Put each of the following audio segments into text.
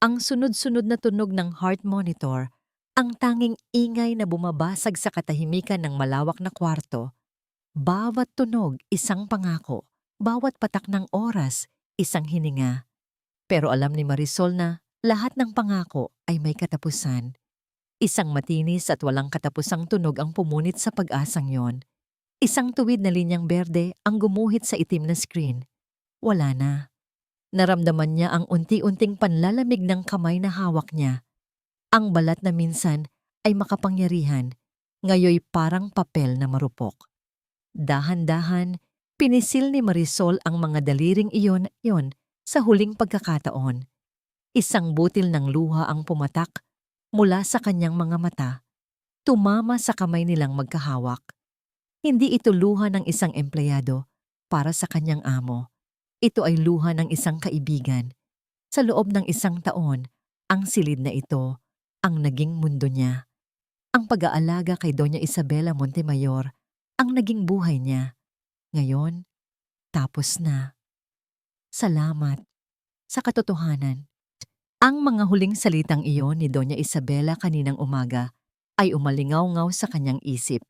Ang sunod-sunod na tunog ng heart monitor, ang tanging ingay na bumabasag sa katahimikan ng malawak na kwarto. Bawat tunog, isang pangako. Bawat patak ng oras, isang hininga. Pero alam ni Marisol na lahat ng pangako ay may katapusan. Isang matinis at walang katapusang tunog ang pumunit sa pag-asang yon. Isang tuwid na linyang berde ang gumuhit sa itim na screen. Wala na. Naramdaman niya ang unti-unting panlalamig ng kamay na hawak niya. Ang balat na minsan ay makapangyarihan, ngayoy parang papel na marupok. Dahan-dahan, pinisil ni Marisol ang mga daliring iyon sa huling pagkakataon. Isang butil ng luha ang pumatak mula sa kanyang mga mata, tumama sa kamay nilang magkahawak. Hindi ito luha ng isang empleyado para sa kanyang amo. Ito ay luha ng isang kaibigan. Sa loob ng isang taon, ang silid na ito ang naging mundo niya. Ang pag-aalaga kay Doña Isabela Montemayor ang naging buhay niya. Ngayon, tapos na. Salamat sa katotohanan. Ang mga huling salitang iyon ni Doña Isabela kaninang umaga ay umalingaw-ngaw sa kanyang isip.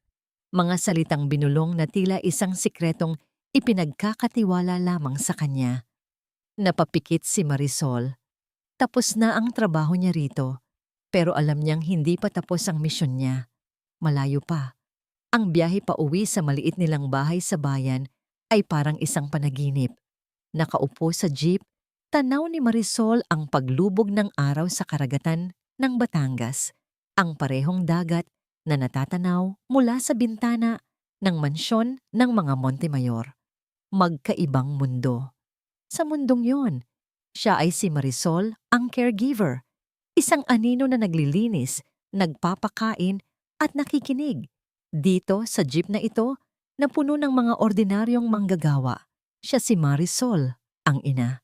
Mga salitang binulong na tila isang sikretong ipinagkakatiwala lamang sa kanya. Napapikit si Marisol. Tapos na ang trabaho niya rito, pero alam niyang hindi pa tapos ang misyon niya. Malayo pa. Ang biyahe pa uwi sa maliit nilang bahay sa bayan ay parang isang panaginip. Nakaupo sa jeep, tanaw ni Marisol ang paglubog ng araw sa karagatan ng Batangas, ang parehong dagat na natatanaw mula sa bintana ng mansyon ng mga Montemayor. Magkaibang mundo. Sa mundong yon, siya ay si Marisol, ang caregiver. Isang anino na naglilinis, nagpapakain at nakikinig. Dito sa jeep na ito na puno ng mga ordinaryong manggagawa, siya si Marisol, ang ina.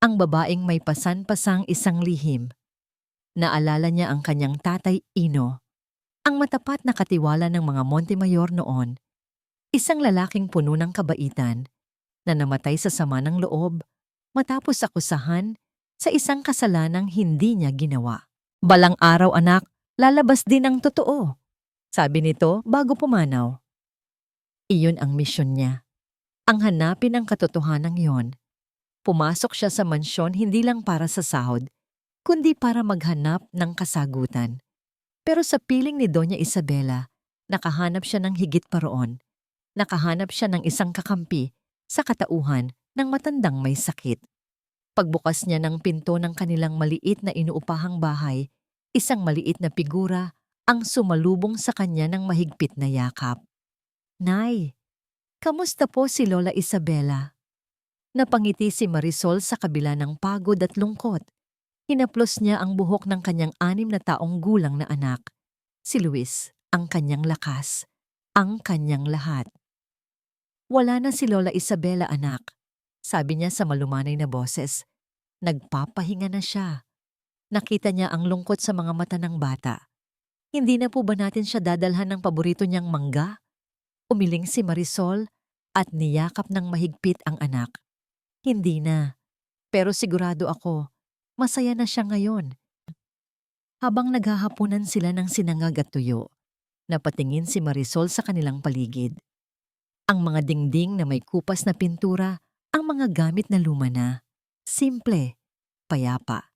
Ang babaeng may pasan-pasang isang lihim. Naalala niya ang kanyang tatay Ino, ang matapat na katiwala ng mga Montemayor noon. Isang lalaking puno ng kabaitan na namatay sa sama ng loob matapos akusahan sa isang kasalanang hindi niya ginawa. Balang araw anak, lalabas din ang totoo, sabi nito bago pumanaw. Iyon ang misyon niya. Ang hanapin ang katotohanan yon. Pumasok siya sa mansyon hindi lang para sa sahod, kundi para maghanap ng kasagutan. Pero sa piling ni Doña Isabela, nakahanap siya ng higit pa roon. Nakahanap siya ng isang kakampi sa katauhan ng matandang may sakit. Pagbukas niya ng pinto ng kanilang maliit na inuupahang bahay, isang maliit na figura ang sumalubong sa kanya ng mahigpit na yakap. Nay, kamusta po si Lola Isabela? Napangiti si Marisol sa kabila ng pagod at lungkot. Hinaplos niya ang buhok ng kanyang 6 na taong gulang na anak. Si Luis, ang kanyang lakas, ang kanyang lahat. Wala na si Lola Isabela anak, sabi niya sa malumanay na boses. Nagpapahinga na siya. Nakita niya ang lungkot sa mga mata ng bata. Hindi na po ba natin siya dadalhan ng paborito niyang mangga? Umiling si Marisol at niyakap ng mahigpit ang anak. Hindi na, pero sigurado ako, masaya na siya ngayon. Habang naghahapunan sila ng sinangag at tuyo, napatingin si Marisol sa kanilang paligid. Ang mga dingding na may kupas na pintura, ang mga gamit na luma na. Simple, payapa.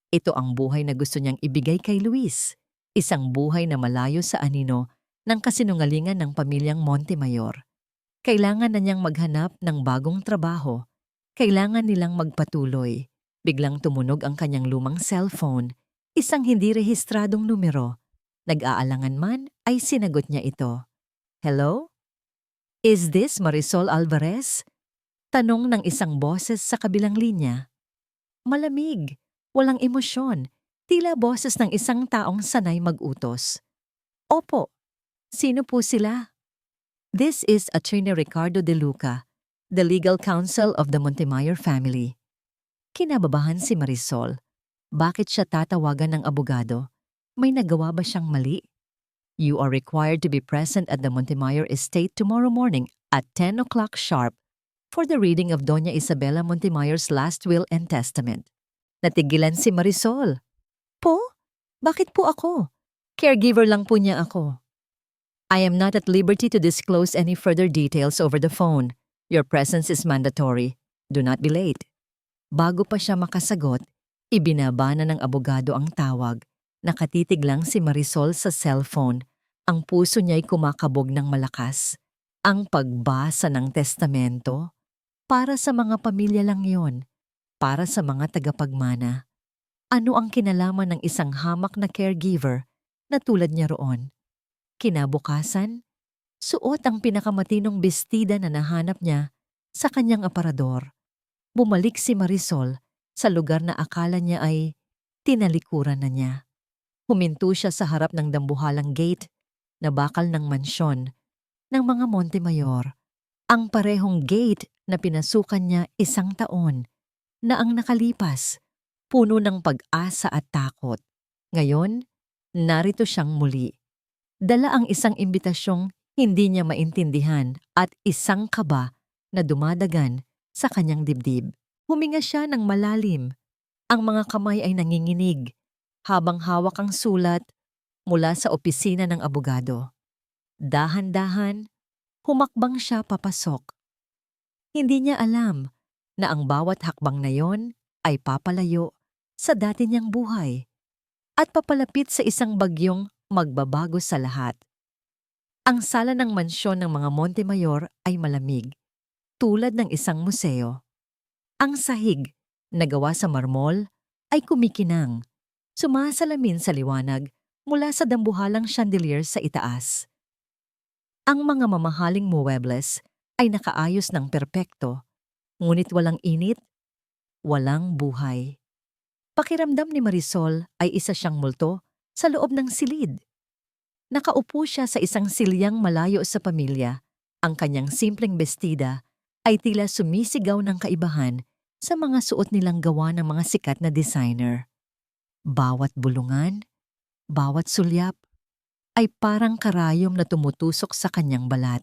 Ito ang buhay na gusto niyang ibigay kay Luis. Isang buhay na malayo sa anino ng kasinungalingan ng pamilyang Montemayor. Kailangan na niyang maghanap ng bagong trabaho. Kailangan nilang magpatuloy. Biglang tumunog ang kanyang lumang cellphone. Isang hindi rehistradong numero. Nag-aalangan man ay sinagot niya ito. Hello? Is this Marisol Alvarez? Tanong ng isang boses sa kabilang linya. Malamig, walang emosyon, tila boses ng isang taong sanay mag-utos. Opo, sino po sila? This is Attorney Ricardo De Luca, the legal counsel of the Montemayor family. Kinababahan si Marisol. Bakit siya tatawagan ng abogado? May nagawa ba siyang mali? You are required to be present at the Montemayor estate tomorrow morning at 10 o'clock sharp for the reading of Doña Isabela Montemayor's last will and testament. Natigilan si Marisol. Po? Bakit po ako? Caregiver lang po niya ako. I am not at liberty to disclose any further details over the phone. Your presence is mandatory. Do not be late. Bago pa siya makasagot, ibinaba na ng abogado ang tawag. Nakatitig lang si Marisol sa cellphone. Ang puso niya'y kumakabog ng malakas. Ang pagbasa ng testamento? Para sa mga pamilya lang yon. Para sa mga tagapagmana. Ano ang kinalaman ng isang hamak na caregiver na tulad niya roon? Kinabukasan, suot ang pinakamatinong bestida na nahanap niya sa kanyang aparador. Bumalik si Marisol sa lugar na akala niya ay tinalikuran na niya. Huminto siya sa harap ng dambuhalang gate na bakal ng mansyon ng mga Montemayor. Ang parehong gate na pinasukan niya 1 taon na ang nakalipas, puno ng pag-asa at takot. Ngayon, narito siyang muli. Dala ang isang imbitasyong hindi niya maintindihan at isang kaba na dumadagan sa kanyang dibdib. Huminga siya ng malalim. Ang mga kamay ay nanginginig habang hawak ang sulat mula sa opisina ng abogado. Dahan-dahan, humakbang siya papasok. Hindi niya alam na ang bawat hakbang na yon ay papalayo sa dati niyang buhay at papalapit sa isang bagyong magbabago sa lahat. Ang sala ng mansyon ng mga Montemayor ay malamig, tulad ng isang museo. Ang sahig, na gawa sa marmol, ay kumikinang, sumasalamin sa liwanag mula sa dambuhalang chandelier sa itaas. Ang mga mamahaling muebles ay nakaayos ng perpekto, ngunit walang init, walang buhay. Pakiramdam ni Marisol ay isa siyang multo sa loob ng silid. Nakaupo siya sa isang silyang malayo sa pamilya. Ang kanyang simpleng bestida ay tila sumisigaw ng kaibahan sa mga suot nilang gawa ng mga sikat na designer. Bawat bulungan, bawat sulyap, ay parang karayom na tumutusok sa kanyang balat.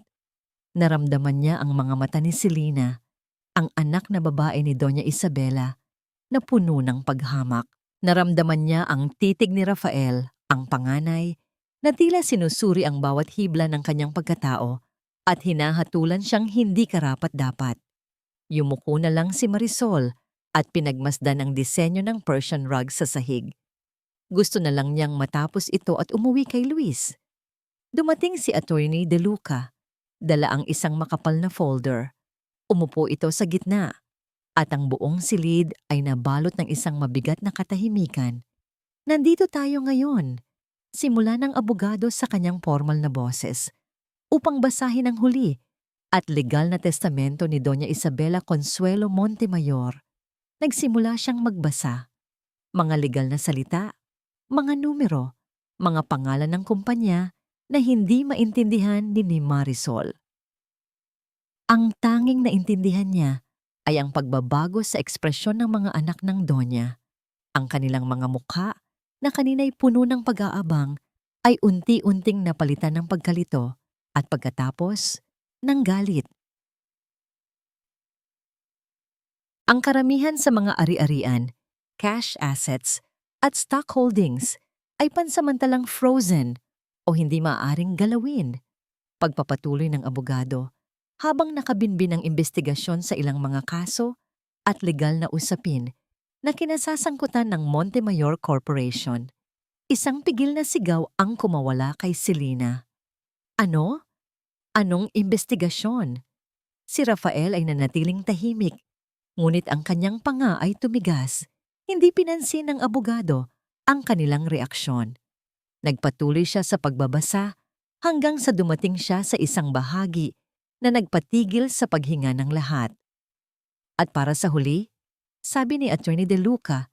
Naramdaman niya ang mga mata ni Selena, ang anak na babae ni Doña Isabela, na puno ng paghamak. Naramdaman niya ang titig ni Rafael, ang panganay, na tila sinusuri ang bawat hibla ng kanyang pagkatao at hinahatulan siyang hindi karapat-dapat. Yumuko na lang si Marisol at pinagmasdan ang disenyo ng Persian rug sa sahig. Gusto na lang niyang matapos ito at umuwi kay Luis. Dumating si Attorney De Luca. Dala ang isang makapal na folder. Umupo ito sa gitna at ang buong silid ay nabalot ng isang mabigat na katahimikan. Nandito tayo ngayon, simula ng abogado sa kanyang formal na boses, upang basahin ang huli at legal na testamento ni Doña Isabela Consuelo Montemayor. Nagsimula siyang magbasa. Mga legal na salita, mga numero, mga pangalan ng kumpanya na hindi maintindihan ni Marisol. Ang tanging naintindihan niya ay ang pagbabago sa ekspresyon ng mga anak ng Donya. Ang kanilang mga mukha na kanina'y puno ng pag-aabang ay unti-unting napalitan ng pagkalito at pagkatapos ng galit. Ang karamihan sa mga ari-arian, cash assets at stock holdings ay pansamantalang frozen o hindi maaaring galawin. Pagpapatuloy ng abogado habang nakabinbin ang investigasyon sa ilang mga kaso at legal na usapin na kinasasangkutan ng Montemayor Corporation. Isang pigil na sigaw ang kumawala kay Selena. Ano? Anong investigasyon? Si Rafael ay nanatiling tahimik, ngunit ang kanyang panga ay tumigas. Hindi pinansin ng abogado ang kanilang reaksyon. Nagpatuloy siya sa pagbabasa hanggang sa dumating siya sa isang bahagi na nagpatigil sa paghinga ng lahat. At para sa huli, sabi ni Attorney De Luca,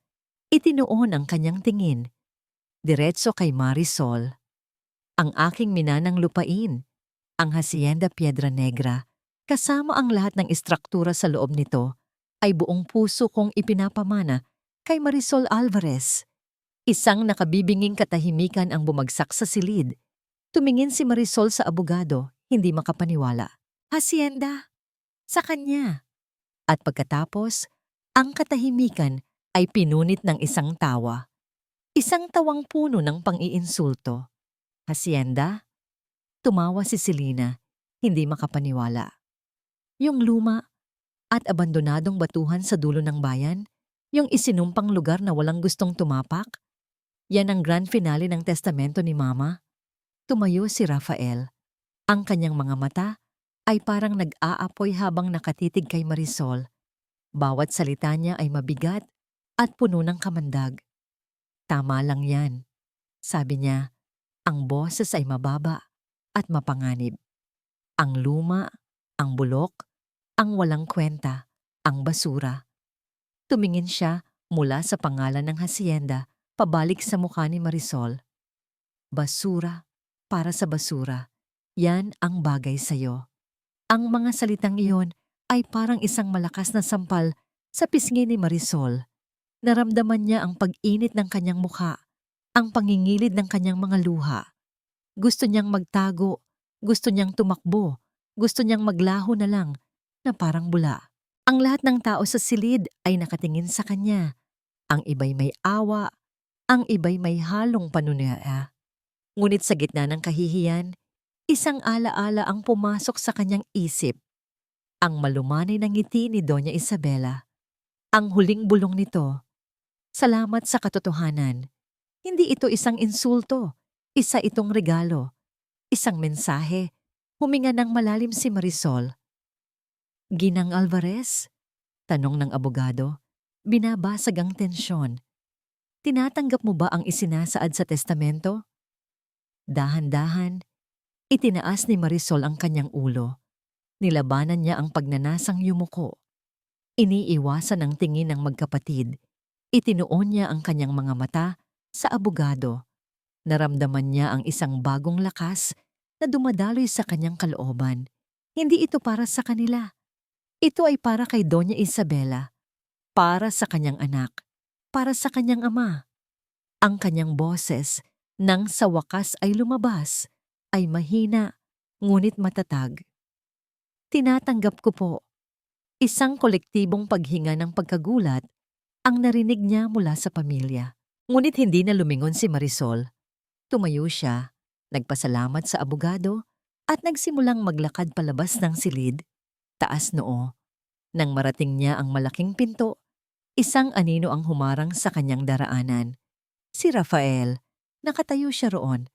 itinuon ang kanyang tingin, diretso kay Marisol. Ang aking minanang lupain, ang Hacienda Piedra Negra, kasama ang lahat ng istruktura sa loob nito, ay buong puso kong ipinapamana kay Marisol Alvarez. Isang nakabibinging katahimikan ang bumagsak sa silid. Tumingin si Marisol sa abogado, hindi makapaniwala. Hacienda, sa kanya. At pagkatapos, ang katahimikan ay pinunit ng isang tawa. Isang tawang puno ng pang-iinsulto. Hacienda? Tumawa si Selena, hindi makapaniwala. Yung luma at abandonadong batuhan sa dulo ng bayan, yung isinumpang lugar na walang gustong tumapak, yan ang grand finale ng testamento ni Mama. Tumayo si Rafael. Ang kanyang mga mata ay parang nag-aapoy habang nakatitig kay Marisol. Bawat salita niya ay mabigat at puno ng kamandag. Tama lang yan, sabi niya. Ang boses ay mababa at mapanganib. Ang luma, ang bulok, ang walang kwenta, ang basura. Tumingin siya mula sa pangalan ng hacienda pabalik sa mukha ni Marisol. Basura para sa basura. Yan ang bagay sa'yo. Ang mga salitang iyon ay parang isang malakas na sampal sa pisngi ni Marisol. Naramdaman niya ang pag-init ng kanyang mukha, ang pangingilid ng kanyang mga luha. Gusto niyang magtago, gusto niyang tumakbo, gusto niyang maglaho na lang na parang bula. Ang lahat ng tao sa silid ay nakatingin sa kanya. Ang iba'y may awa, ang iba'y may halong panunaya. Ngunit sa gitna ng kahihiyan, isang alaala ang pumasok sa kanyang isip. Ang malumanay na ngiti ni Doña Isabela. Ang huling bulong nito, salamat sa katotohanan. Hindi ito isang insulto, isa itong regalo, isang mensahe. Huminga ng malalim si Marisol. Ginang Alvarez? Tanong ng abogado. Binabasag ang tensyon. Tinatanggap mo ba ang isinasaad sa testamento? Dahan-dahan, itinaas ni Marisol ang kanyang ulo. Nilabanan niya ang pagnanasang yumuko. Iniiwasan ang tingin ng magkapatid. Itinuon niya ang kanyang mga mata sa abogado. Naramdaman niya ang isang bagong lakas na dumadaloy sa kanyang kalooban. Hindi ito para sa kanila. Ito ay para kay Doña Isabela. Para sa kanyang anak. Para sa kanyang ama. Ang kanyang boses, nang sa wakas ay lumabas, ay mahina, ngunit matatag. Tinatanggap ko po. Isang kolektibong paghinga ng pagkagulat ang narinig niya mula sa pamilya. Ngunit hindi na lumingon si Marisol. Tumayo siya, nagpasalamat sa abogado at nagsimulang maglakad palabas ng silid, taas noo. Nang marating niya ang malaking pinto, isang anino ang humarang sa kanyang daraanan. Si Rafael, nakatayo siya roon.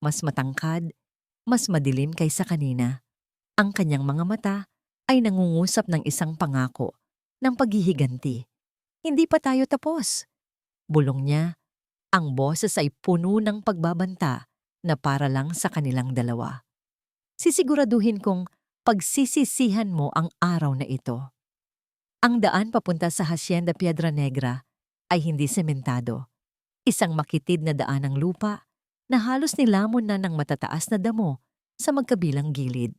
Mas matangkad, mas madilim kaysa kanina. Ang kanyang mga mata ay nangungusap ng isang pangako ng paghihiganti. Hindi pa tayo tapos. Bulong niya, ang boses ay puno ng pagbabanta na para lang sa kanilang dalawa. Sisiguraduhin kong pagsisisihan mo ang araw na ito. Ang daan papunta sa Hacienda Piedra Negra ay hindi sementado. Isang makitid na daan ng lupa na halos nilamon na ng matataas na damo sa magkabilang gilid.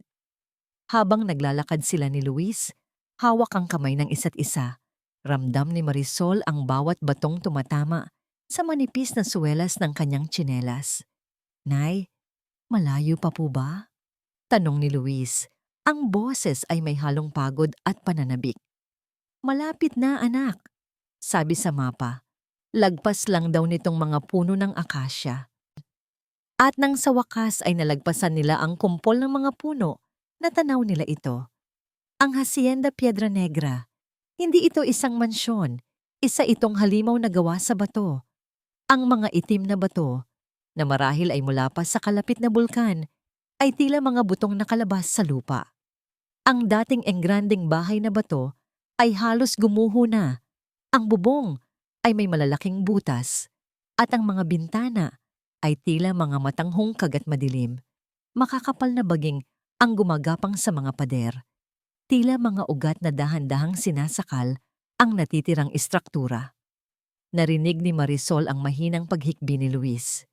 Habang naglalakad sila ni Luis, hawak ang kamay ng isa't isa. Ramdam ni Marisol ang bawat batong tumatama sa manipis na suwelas ng kanyang tsinelas. Nay, malayo pa po ba? Tanong ni Luis. Ang boses ay may halong pagod at pananabik. Malapit na, anak, sabi sa mapa. Lagpas lang daw nitong mga puno ng akasya. At nang sa wakas ay nalagpasan nila ang kumpol ng mga puno, natanaw nila ito. Ang Hacienda Piedra Negra. Hindi ito isang mansyon, isa itong halimaw na gawa sa bato. Ang mga itim na bato, na marahil ay mula pa sa kalapit na bulkan, ay tila mga butong nakalabas sa lupa. Ang dating engranding bahay na bato ay halos gumuho na. Ang bubong ay may malalaking butas at ang mga bintana ay tila mga matang hungkag at madilim. Makakapal na baging ang gumagapang sa mga pader. Tila mga ugat na dahan-dahang sinasakal ang natitirang istruktura. Narinig ni Marisol ang mahinang paghikbi ni Luis.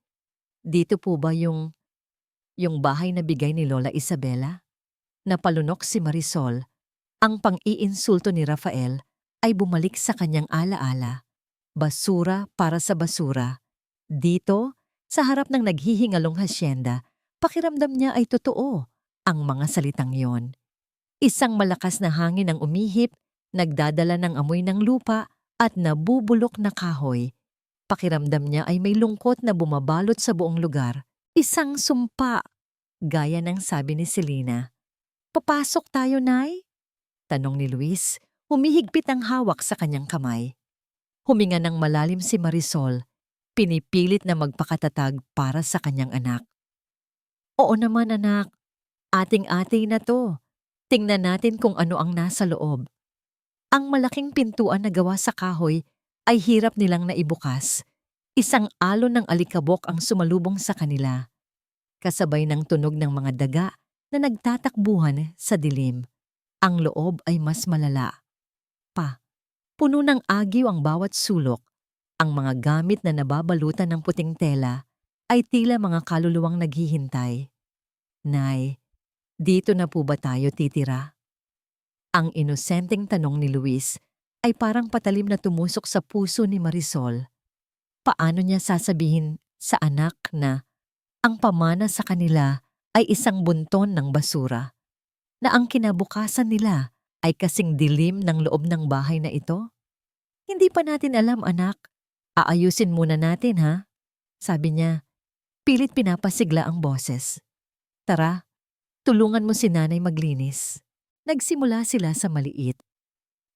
Dito po ba yung bahay na bigay ni Lola Isabela? Napalunok si Marisol. Ang pang-iinsulto ni Rafael ay bumalik sa kanyang alaala. Basura para sa basura. Dito, sa harap ng naghihingalong hasyenda, pakiramdam niya ay totoo ang mga salitang yon. Isang malakas na hangin ang umihip, nagdadala ng amoy ng lupa at nabubulok na kahoy. Pakiramdam niya ay may lungkot na bumabalot sa buong lugar. Isang sumpa, gaya ng sabi ni Selena. "Papasok tayo, Nay?" tanong ni Luis, humihigpit ang hawak sa kanyang kamay. Huminga ng malalim si Marisol, pinipilit na magpakatatag para sa kanyang anak. "Oo naman, anak. Ating-ating na to. Tingnan natin kung ano ang nasa loob." Ang malaking pintuan na gawa sa kahoy ay hirap nilang naibukas. Isang alon ng alikabok ang sumalubong sa kanila, kasabay ng tunog ng mga daga na nagtatakbuhan sa dilim. Ang loob ay mas malala pa. Puno ng agyo ang bawat sulok. Ang mga gamit na nababalutan ng puting tela ay tila mga kaluluwang naghihintay. "Nay, dito na po ba tayo titira?" Ang inosenteng tanong ni Luis ay parang patalim na tumusok sa puso ni Marisol. Paano niya sasabihin sa anak na ang pamana sa kanila ay isang bunton ng basura, na ang kinabukasan nila ay kasing dilim ng loob ng bahay na ito? "Hindi pa natin alam, anak. Aayusin muna natin, ha?" sabi niya. Pilit pinapasigla ang boses. "Tara, tulungan mo si nanay maglinis." Nagsimula sila sa maliit.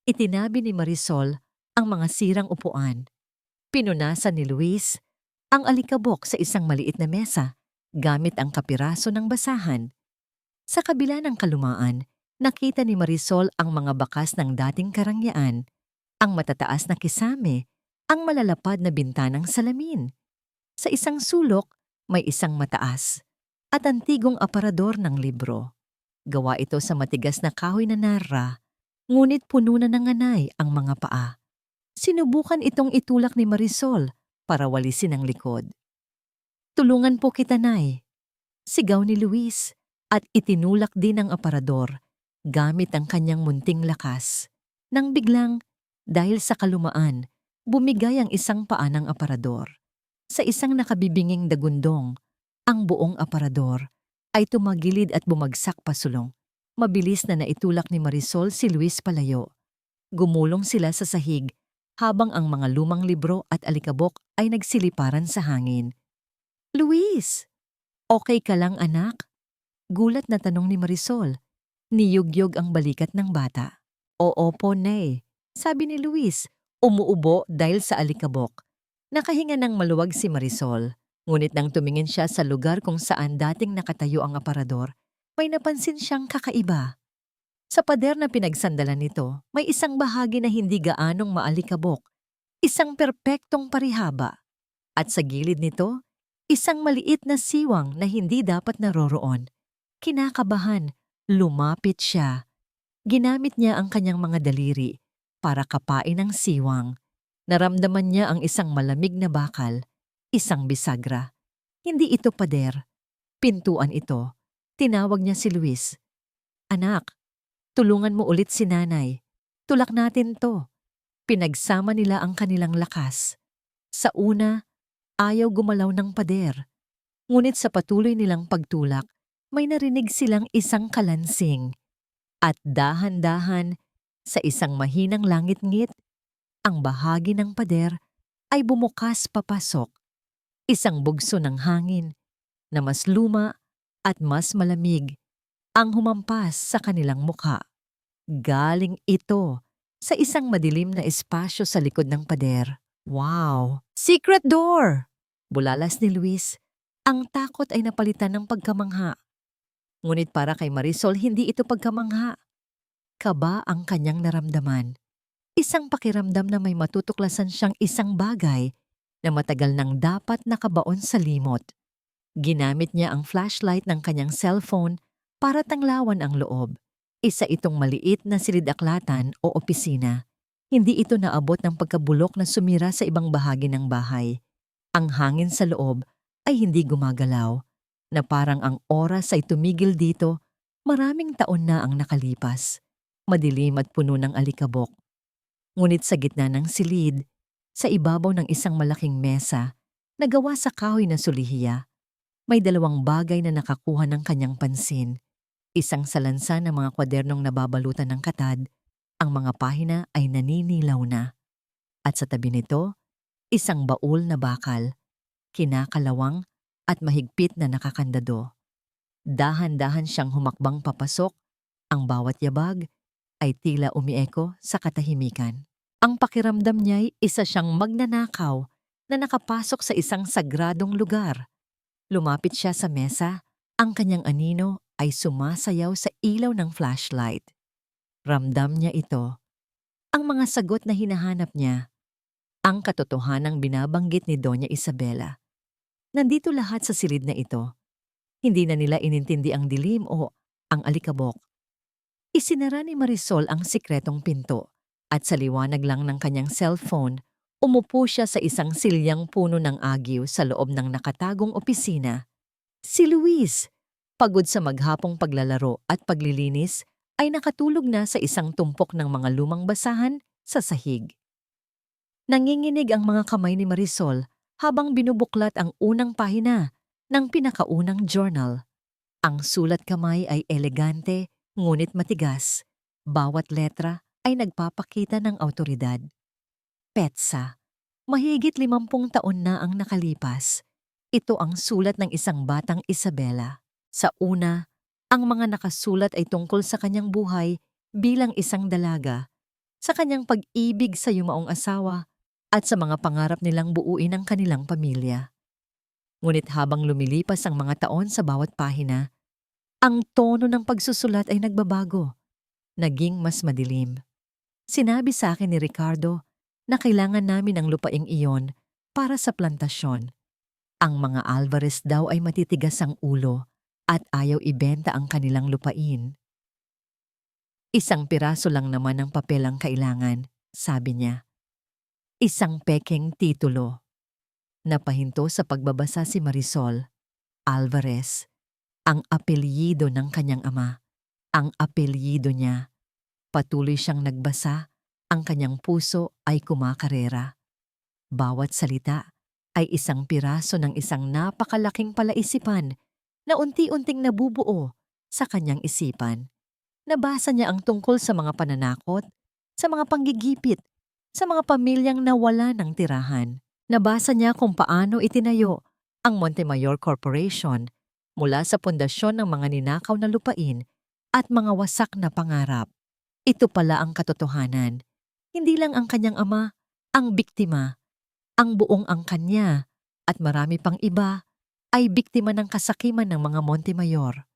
Itinabi ni Marisol ang mga sirang upuan. Pinunasan ni Luis ang alikabok sa isang maliit na mesa gamit ang kapiraso ng basahan. Sa kabila ng kalumaan, nakita ni Marisol ang mga bakas ng dating karangyaan, ang matataas na kisame, ang malalapad na bintanang salamin. Sa isang sulok, may isang mataas at antigong aparador ng libro. Gawa ito sa matigas na kahoy na narra, ngunit puno na ng anay ang mga paa. Sinubukan itong itulak ni Marisol para walisin ang likod. "Tulungan po kita, Nay," sigaw ni Luis, at itinulak din ang aparador gamit ang kanyang munting lakas. Nang biglang, dahil sa kalumaan, bumigay ang isang paa ng aparador. Sa isang nakabibinging dagundong, ang buong aparador ay tumagilid at bumagsak pasulong. Mabilis na naitulak ni Marisol si Luis palayo. Gumulong sila sa sahig habang ang mga lumang libro at alikabok ay nagsiliparan sa hangin. "Luis, okay ka lang, anak?" Gulat na tanong ni Marisol. Niyugyog ang balikat ng bata. "Oo po, Nay," sabi ni Luis, umuubo dahil sa alikabok. Nakahinga ng maluwag si Marisol. Ngunit nang tumingin siya sa lugar kung saan dating nakatayo ang aparador, may napansin siyang kakaiba. Sa pader na pinagsandalan nito, may isang bahagi na hindi gaanong maalikabok, isang perpektong parihaba. At sa gilid nito, isang maliit na siwang na hindi dapat naroroon. Kinakabahan, lumapit siya. Ginamit niya ang kanyang mga daliri para kapain ang siwang. Naramdaman niya ang isang malamig na bakal, isang bisagra. Hindi ito pader, pintuan ito. Tinawag niya si Luis. "Anak, tulungan mo ulit si nanay. Tulak natin to." Pinagsama nila ang kanilang lakas. Sa una, ayaw gumalaw ng pader. Ngunit sa patuloy nilang pagtulak, may narinig silang isang kalansing. At dahan-dahan, sa isang mahinang langit-ngit, ang bahagi ng pader ay bumukas papasok. Isang bugso ng hangin na mas luma at mas malamig ang humampas sa kanilang mukha. Galing ito sa isang madilim na espasyo sa likod ng pader. "Wow! Secret door!" bulalas ni Luis. Ang takot ay napalitan ng pagkamangha. Ngunit para kay Marisol, hindi ito pagkamangha. Kaba ang kanyang naramdaman. Isang pakiramdam na may matutuklasan siyang isang bagay na matagal nang dapat nakabaon sa limot. Ginamit niya ang flashlight ng kanyang cellphone para tanglawan ang loob. Isa itong maliit na silidaklatan o opisina. Hindi ito naabot ng pagkabulok na sumira sa ibang bahagi ng bahay. Ang hangin sa loob ay hindi gumagalaw, na parang ang oras ay tumigil dito. Maraming taon na ang nakalipas. Madilim at puno ng alikabok. Ngunit sa gitna ng silid, sa ibabaw ng isang malaking mesa na gawa sa kahoy na sulihiya, may dalawang bagay na nakakuha ng kanyang pansin. Isang salansa ng mga kwadernong nababalutan ng katad, ang mga pahina ay naninilaw na. At sa tabi nito, isang baul na bakal, kinakalawang at mahigpit na nakakandado. Dahan-dahan siyang humakbang papasok, ang bawat yabag ay tila umieko sa katahimikan. Ang pakiramdam niya'y isa siyang magnanakaw na nakapasok sa isang sagradong lugar. Lumapit siya sa mesa, ang kanyang anino ay sumasayaw sa ilaw ng flashlight. Ramdam niya ito, ang mga sagot na hinahanap niya, ang katotohanang binabanggit ni Doña Isabela. Nandito lahat sa silid na ito. Hindi na nila inintindi ang dilim o ang alikabok. Isinara ni Marisol ang sikretong pinto at sa liwanag lang ng kanyang cellphone, umupo siya sa isang silyang puno ng agiw sa loob ng nakatagong opisina. Si Luis, pagod sa maghapong paglalaro at paglilinis, ay nakatulog na sa isang tumpok ng mga lumang basahan sa sahig. Nanginginig ang mga kamay ni Marisol habang binubuklat ang unang pahina ng pinakaunang journal. Ang sulat kamay ay elegante ngunit matigas. Bawat letra ay nagpapakita ng awtoridad. Petsa, mahigit 50 taon na ang nakalipas. Ito ang sulat ng isang batang Isabela. Sa una, ang mga nakasulat ay tungkol sa kanyang buhay bilang isang dalaga, sa kanyang pag-ibig sa yumaong asawa at sa mga pangarap nilang buuin ang kanilang pamilya. Ngunit habang lumilipas ang mga taon sa bawat pahina, ang tono ng pagsusulat ay nagbabago. Naging mas madilim. Sinabi sa akin ni Ricardo na kailangan namin ang lupaing iyon para sa plantasyon. Ang mga Alvarez daw ay matitigas ang ulo at ayaw ibenta ang kanilang lupain. Isang piraso lang naman ng papel ang kailangan, sabi niya. Isang pekeng titulo. Napahinto sa pagbabasa si Marisol. Alvarez, ang apelyido ng kanyang ama. Ang apelyido niya. Patuloy siyang nagbasa, ang kanyang puso ay kumakarera. Bawat salita ay isang piraso ng isang napakalaking palaisipan na unti-unting nabubuo sa kanyang isipan. Nabasa niya ang tungkol sa mga pananakot, sa mga panggigipit, sa mga pamilyang nawala ng tirahan. Nabasa niya kung paano itinayo ang Montemayor Corporation mula sa pundasyon ng mga ninakaw na lupain at mga wasak na pangarap. Ito pala ang katotohanan. Hindi lang ang kanyang ama, ang biktima, ang buong angkan niya, at marami pang iba ay biktima ng kasakiman ng mga Montemayor.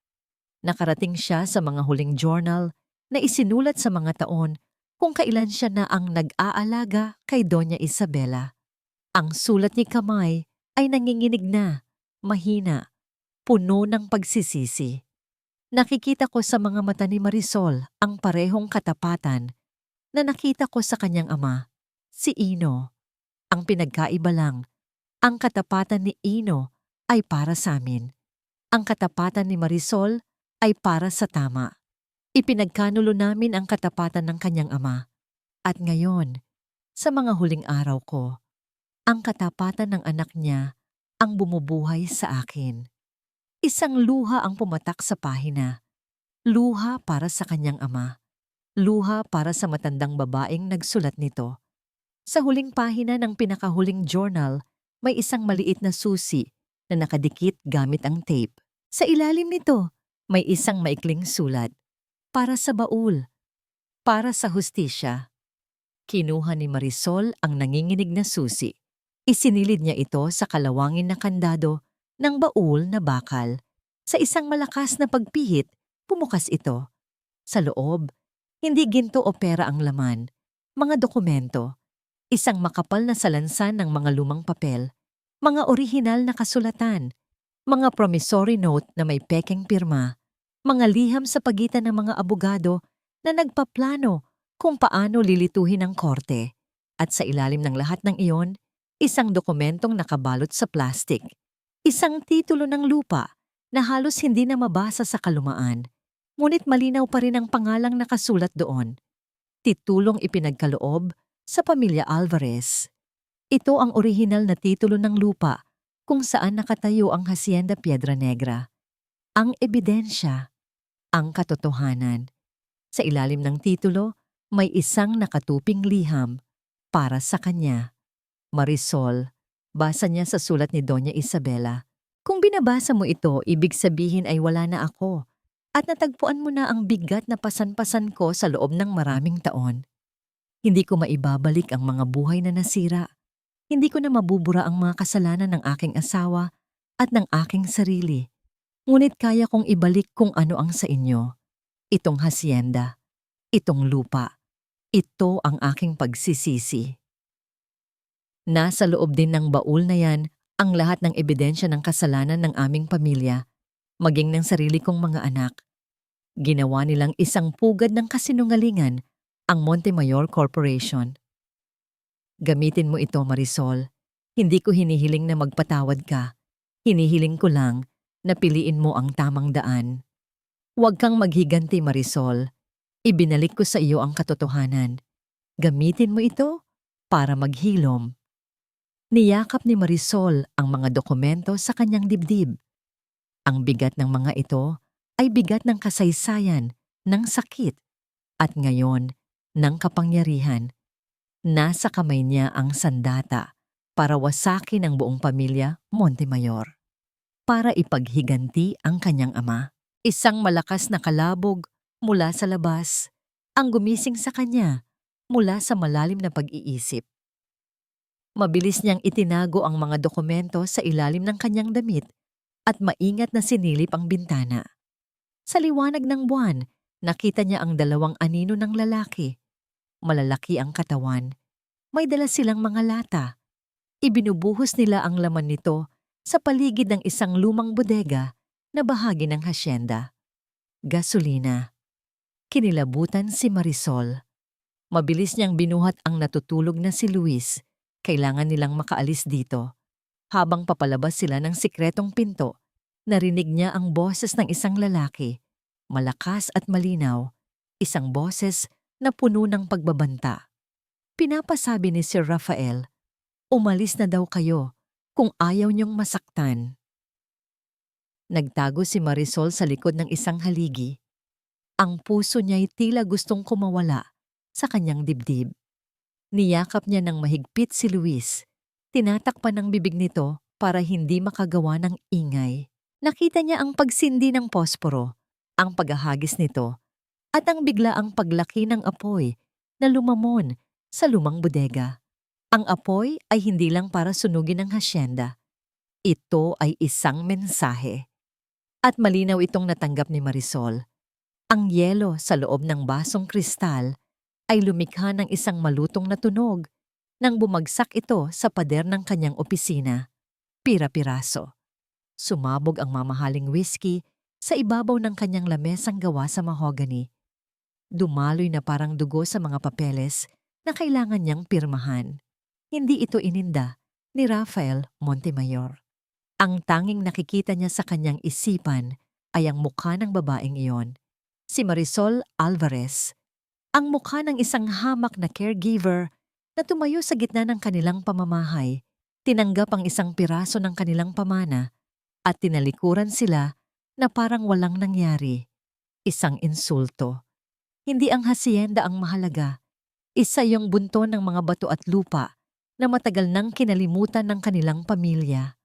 Nakarating siya sa mga huling journal na isinulat sa mga taon kung kailan siya na ang nag-aalaga kay Doña Isabela. Ang sulat ni Kamay ay nanginginig na, mahina, puno ng pagsisisi. Nakikita ko sa mga mata ni Marisol ang parehong katapatan na nakita ko sa kanyang ama, si Ino. Ang pinagkaiba lang, ang katapatan ni Ino ay para sa amin. Ang katapatan ni Marisol ay para sa tama. Ipinagkanulo namin ang katapatan ng kanyang ama. At ngayon, sa mga huling araw ko, ang katapatan ng anak niya ang bumubuhay sa akin. Isang luha ang pumatak sa pahina. Luha para sa kanyang ama. Luha para sa matandang babaeng nagsulat nito. Sa huling pahina ng pinakahuling journal, may isang maliit na susi na nakadikit gamit ang tape. Sa ilalim nito, may isang maikling sulat. Para sa baul. Para sa hustisya. Kinuha ni Marisol ang nanginginig na susi. Isinilid niya ito sa kalawangin na kandado ng baul na bakal. Sa isang malakas na pagpihit, pumukas ito. Sa loob, hindi ginto o pera ang laman. Mga dokumento. Isang makapal na salansan ng mga lumang papel, mga orihinal na kasulatan, mga promissory note na may pekeng pirma, mga liham sa pagitan ng mga abogado na nagpaplano kung paano lilituhin ang korte. At sa ilalim ng lahat ng iyon, isang dokumentong nakabalot sa plastik. Isang titulo ng lupa na halos hindi na mabasa sa kalumaan, ngunit malinaw pa rin ang pangalang nakasulat doon. Titulong ipinagkaloob sa pamilya Alvarez. Ito ang orihinal na titulo ng lupa kung saan nakatayo ang Hacienda Piedra Negra. Ang ebidensya, ang katotohanan. Sa ilalim ng titulo, may isang nakatuping liham, para sa kanya. Marisol, basa niya sa sulat ni Doña Isabela. Kung binabasa mo ito, ibig sabihin ay wala na ako. At natagpuan mo na ang bigat na pasan-pasan ko sa loob ng maraming taon. Hindi ko maibabalik ang mga buhay na nasira. Hindi ko na mabubura ang mga kasalanan ng aking asawa at ng aking sarili. Ngunit kaya kong ibalik kung ano ang sa inyo. Itong hasyenda, itong lupa, ito ang aking pagsisisi. Nasa loob din ng baul na yan ang lahat ng ebidensya ng kasalanan ng aming pamilya, maging ng sarili kong mga anak. Ginawa nilang isang pugad ng kasinungalingan ang Montemayor Corporation. Gamitin mo ito, Marisol. Hindi ko hinihiling na magpatawad ka. Hinihiling ko lang na piliin mo ang tamang daan. Huwag kang maghiganti, Marisol. Ibinalik ko sa iyo ang katotohanan. Gamitin mo ito para maghilom. Niyakap ni Marisol ang mga dokumento sa kanyang dibdib. Ang bigat ng mga ito ay bigat ng kasaysayan, ng sakit, at ngayon ng kapangyarihan. Nasa kamay niya ang sandata para wasakin ang buong pamilya Montemayor. Para ipaghiganti ang kanyang ama. Isang malakas na kalabog mula sa labas ang gumising sa kanya mula sa malalim na pag-iisip. Mabilis niyang itinago ang mga dokumento sa ilalim ng kanyang damit at maingat na sinilip ang bintana. Sa liwanag ng buwan, nakita niya ang dalawang anino ng lalaki. Malalaki ang katawan. May dala silang mga lata. Ibinubuhos nila ang laman nito sa paligid ng isang lumang bodega na bahagi ng hasyenda. Gasolina. Kinilabutan si Marisol. Mabilis niyang binuhat ang natutulog na si Luis. Kailangan nilang makaalis dito. Habang papalabas sila ng sikretong pinto, narinig niya ang boses ng isang lalaki. Malakas at malinaw. Isang boses na puno ng pagbabanta. Pinapasabi ni Sir Rafael, umalis na daw kayo kung ayaw niyong masaktan. Nagtago si Marisol sa likod ng isang haligi. Ang puso niya'y tila gustong kumawala sa kanyang dibdib. Niyakap niya ng mahigpit si Luis. Tinatakpan ng bibig nito para hindi makagawa ng ingay. Nakita niya ang pagsindi ng posporo, ang paghahagis nito, at ang biglaang paglaki ng apoy na lumamon sa lumang bodega. Ang apoy ay hindi lang para sunugin ang hasyenda. Ito ay isang mensahe. At malinaw itong natanggap ni Marisol. Ang yelo sa loob ng basong kristal ay lumikha ng isang malutong na tunog nang bumagsak ito sa pader ng kanyang opisina. Pira-piraso. Sumabog ang mamahaling whiskey sa ibabaw ng kanyang lamesang gawa sa mahogany. Dumaloy na parang dugo sa mga papeles na kailangan niyang pirmahan. Hindi ito ininda ni Rafael Montemayor. Ang tanging nakikita niya sa kanyang isipan ay ang mukha ng babaeng iyon, si Marisol Alvarez. Ang mukha ng isang hamak na caregiver na tumayo sa gitna ng kanilang pamamahay, tinanggap ang isang piraso ng kanilang pamana at tinalikuran sila na parang walang nangyari. Isang insulto. Hindi ang hasyenda ang mahalaga. Isa yung bunton ng mga bato at lupa na matagal nang kinalimutan ng kanilang pamilya.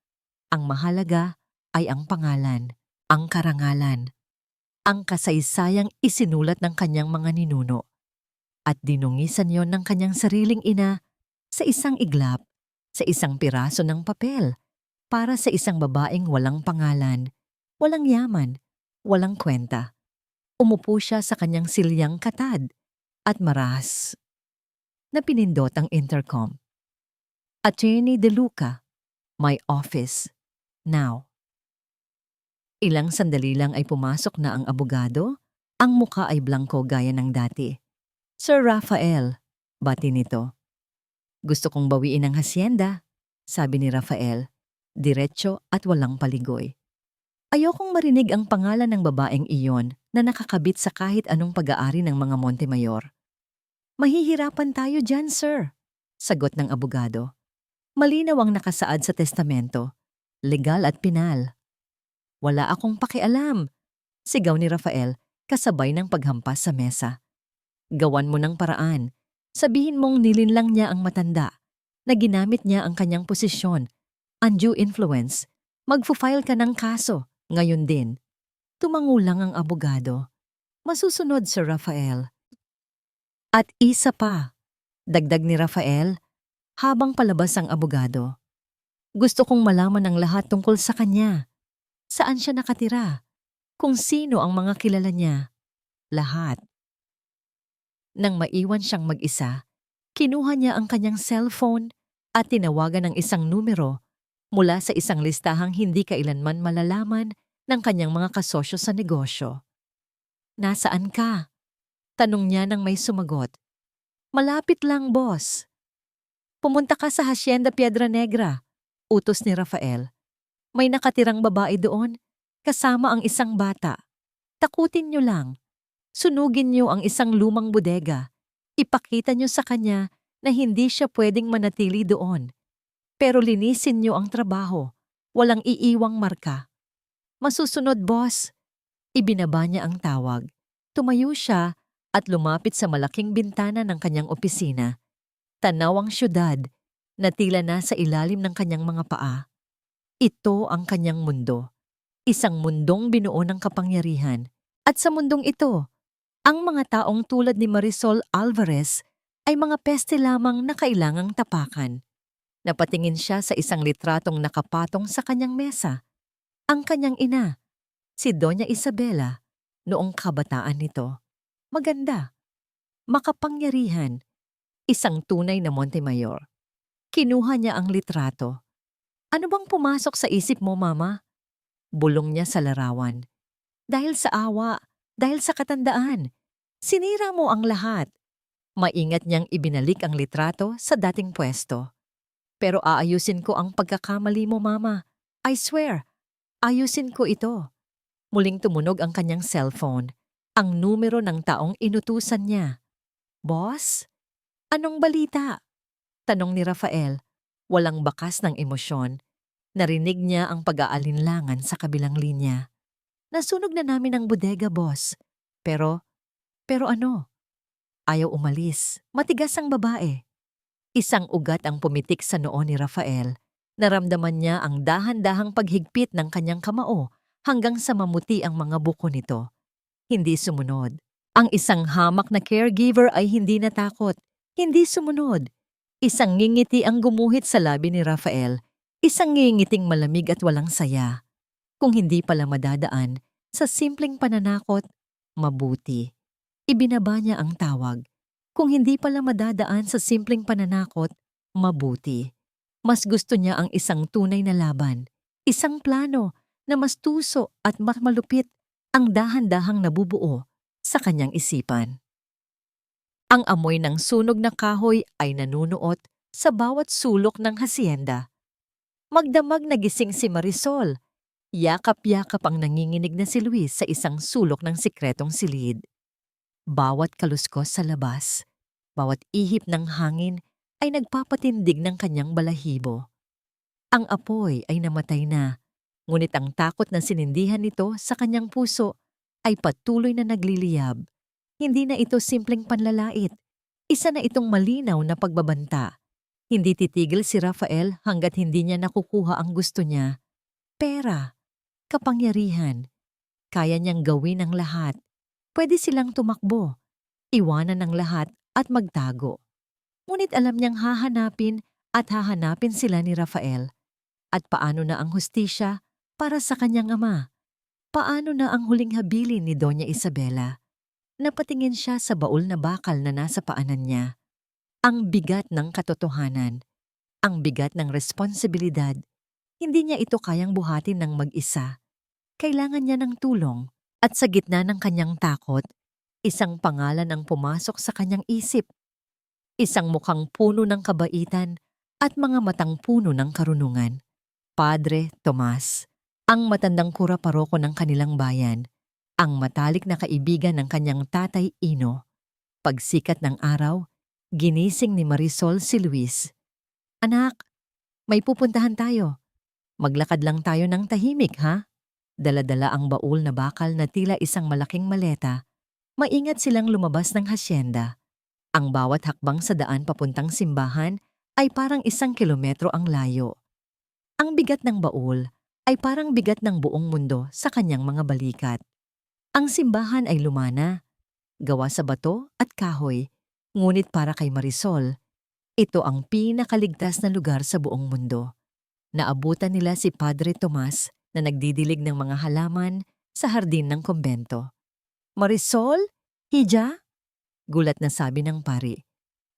Ang mahalaga ay ang pangalan, ang karangalan, ang kasaysayang isinulat ng kanyang mga ninuno. At dinungisan yon ng kanyang sariling ina sa isang iglap, sa isang piraso ng papel, para sa isang babaeng walang pangalan, walang yaman, walang kwenta. Umupo siya sa kanyang silyang katad at marahas na pinindot ang intercom. Attorney De Luca, my office, now. Ilang sandali lang ay pumasok na ang abogado, ang mukha ay blangko gaya ng dati. Sir Rafael, bati nito. Gusto kong bawiin ang hasyenda, sabi ni Rafael, diretso at walang paligoy. Ayokong marinig ang pangalan ng babaeng iyon na nakakabit sa kahit anong pag-aari ng mga Montemayor. Mahihirapan tayo dyan, sir, sagot ng abogado. Malinaw ang nakasaad sa testamento, legal at pinal. Wala akong pakialam, sigaw ni Rafael kasabay ng paghampas sa mesa. Gawan mo ng paraan. Sabihin mong nilinlang niya ang matanda, na ginamit niya ang kanyang posisyon, undue influence. Magpo-file ka ng kaso, ngayon din. Tumango lang ang abogado. Masusunod, Sir Rafael. At isa pa, dagdag ni Rafael, habang palabas ang abogado. Gusto kong malaman ang lahat tungkol sa kanya. Saan siya nakatira? Kung sino ang mga kilala niya. Lahat. Nang maiwan siyang mag-isa, kinuha niya ang kanyang cellphone at tinawagan ng isang numero mula sa isang listahang hindi kailanman malalaman ng kanyang mga kasosyo sa negosyo. Nasaan ka? Tanong niya nang may sumagot. Malapit lang, boss. Pumunta ka sa Hacienda Piedra Negra, utos ni Rafael. May nakatirang babae doon, kasama ang isang bata. Takutin niyo lang. Sunugin niyo ang isang lumang bodega. Ipakita niyo sa kanya na hindi siya pwedeng manatili doon. Pero linisin niyo ang trabaho. Walang iiwang marka. Masusunod, boss. Ibinaba niya ang tawag. Tumayo siya at lumapit sa malaking bintana ng kanyang opisina. Tanaw ang syudad na tila nasa ilalim ng kanyang mga paa. Ito ang kanyang mundo. Isang mundong binuo ng kapangyarihan. At sa mundong ito, ang mga taong tulad ni Marisol Alvarez ay mga peste lamang na kailangang tapakan. Napatingin siya sa isang litratong nakapatong sa kanyang mesa. Ang kanyang ina, si Doña Isabela, noong kabataan nito. Maganda, makapangyarihan, isang tunay na Montemayor. Kinuha niya ang litrato. Ano bang pumasok sa isip mo, Mama? Bulong niya sa larawan. Dahil sa awa, dahil sa katandaan, sinira mo ang lahat. Maingat niyang ibinalik ang litrato sa dating pwesto. Pero aayusin ko ang pagkakamali mo, Mama. I swear, ayusin ko ito. Muling tumunog ang kanyang cellphone. Ang numero ng taong inutusan niya. Boss? Anong balita? Tanong ni Rafael. Walang bakas ng emosyon. Narinig niya ang pag-aalinlangan sa kabilang linya. Nasunog na namin ang bodega, boss. Pero ano? Ayaw umalis. Matigas ang babae. Isang ugat ang pumitik sa noo ni Rafael. Naramdaman niya ang dahan-dahang paghigpit ng kanyang kamao hanggang sa mamuti ang mga buko nito. Hindi sumunod. Ang isang hamak na caregiver ay hindi natakot. Hindi sumunod. Isang ngingiti ang gumuhit sa labi ni Rafael. Isang ngingiting malamig at walang saya. Kung hindi pala madadaan sa simpleng pananakot, mabuti. Ibinaba niya ang tawag. Kung hindi pala madadaan sa simpleng pananakot, mabuti. Mas gusto niya ang isang tunay na laban. Isang plano na mas tuso at mas malupit ang dahan-dahang nabubuo sa kanyang isipan. Ang amoy ng sunog na kahoy ay nanunuot sa bawat sulok ng hacienda. Magdamag na gising si Marisol. Yakap-yakap ang nanginginig na si Luis sa isang sulok ng sikretong silid. Bawat kaluskos sa labas, bawat ihip ng hangin ay nagpapatindig ng kanyang balahibo. Ang apoy ay namatay na, ngunit ang takot na sinindihan nito sa kanyang puso ay patuloy na nagliliyab. Hindi na ito simpleng panlalait. Isa na itong malinaw na pagbabanta. Hindi titigil si Rafael hanggat hindi niya nakukuha ang gusto niya. Pera, kapangyarihan. Kaya niyang gawin ang lahat. Pwede silang tumakbo, iwanan ang lahat at magtago. Ngunit alam niyang hahanapin sila ni Rafael. At paano na ang hustisya para sa kanyang ama? Paano na ang huling habilin ni Doña Isabela? Napatingin siya sa baul na bakal na nasa paanan niya. Ang bigat ng katotohanan, ang bigat ng responsibilidad. Hindi niya ito kayang buhatin ng mag-isa. Kailangan niya ng tulong at sa gitna ng kanyang takot, isang pangalan ang pumasok sa kanyang isip. Isang mukhang puno ng kabaitan at mga matang puno ng karunungan. Padre Tomas, ang matandang kura paroko ng kanilang bayan, ang matalik na kaibigan ng kanyang tatay Ino. Pagsikat ng araw, ginising ni Marisol si Luis. Anak, may pupuntahan tayo. Maglakad lang tayo ng tahimik, ha? Dala-dala ang baul na bakal na tila isang malaking maleta. Maingat silang lumabas ng hacienda. Ang bawat hakbang sa daan papuntang simbahan ay parang 1 kilometro ang layo. Ang bigat ng baul ay parang bigat ng buong mundo sa kanyang mga balikat. Ang simbahan ay lumana, gawa sa bato at kahoy, ngunit para kay Marisol, ito ang pinakaligtas na lugar sa buong mundo. Naabutan nila si Padre Tomas na nagdidilig ng mga halaman sa hardin ng kumbento. "Marisol? Hija?" Gulat na sabi ng pari.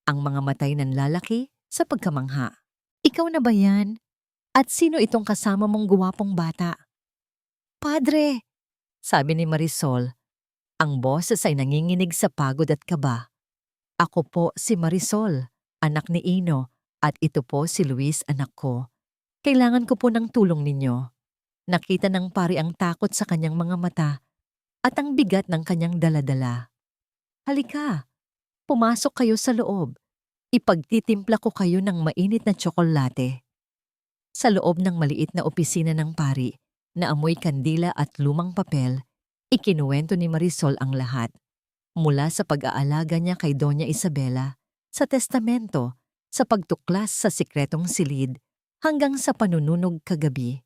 Ang mga matay nanlalaki sa pagkamangha. "Ikaw na ba yan? At sino itong kasama mong guwapong bata?" "Padre," sabi ni Marisol. Ang boses ay nanginginig sa pagod at kaba. "Ako po si Marisol, anak ni Ino, at ito po si Luis, anak ko. Kailangan ko po ng tulong ninyo." Nakita ng pari ang takot sa kanyang mga mata at ang bigat ng kanyang daladala. "Halika, pumasok kayo sa loob. Ipagtitimpla ko kayo ng mainit na tsokolate." Sa loob ng maliit na opisina ng pari, na amoy kandila at lumang papel, ikinuwento ni Marisol ang lahat. Mula sa pag-aalaga niya kay Doña Isabela, sa testamento, sa pagtuklas sa sikretong silid, hanggang sa panununog kagabi.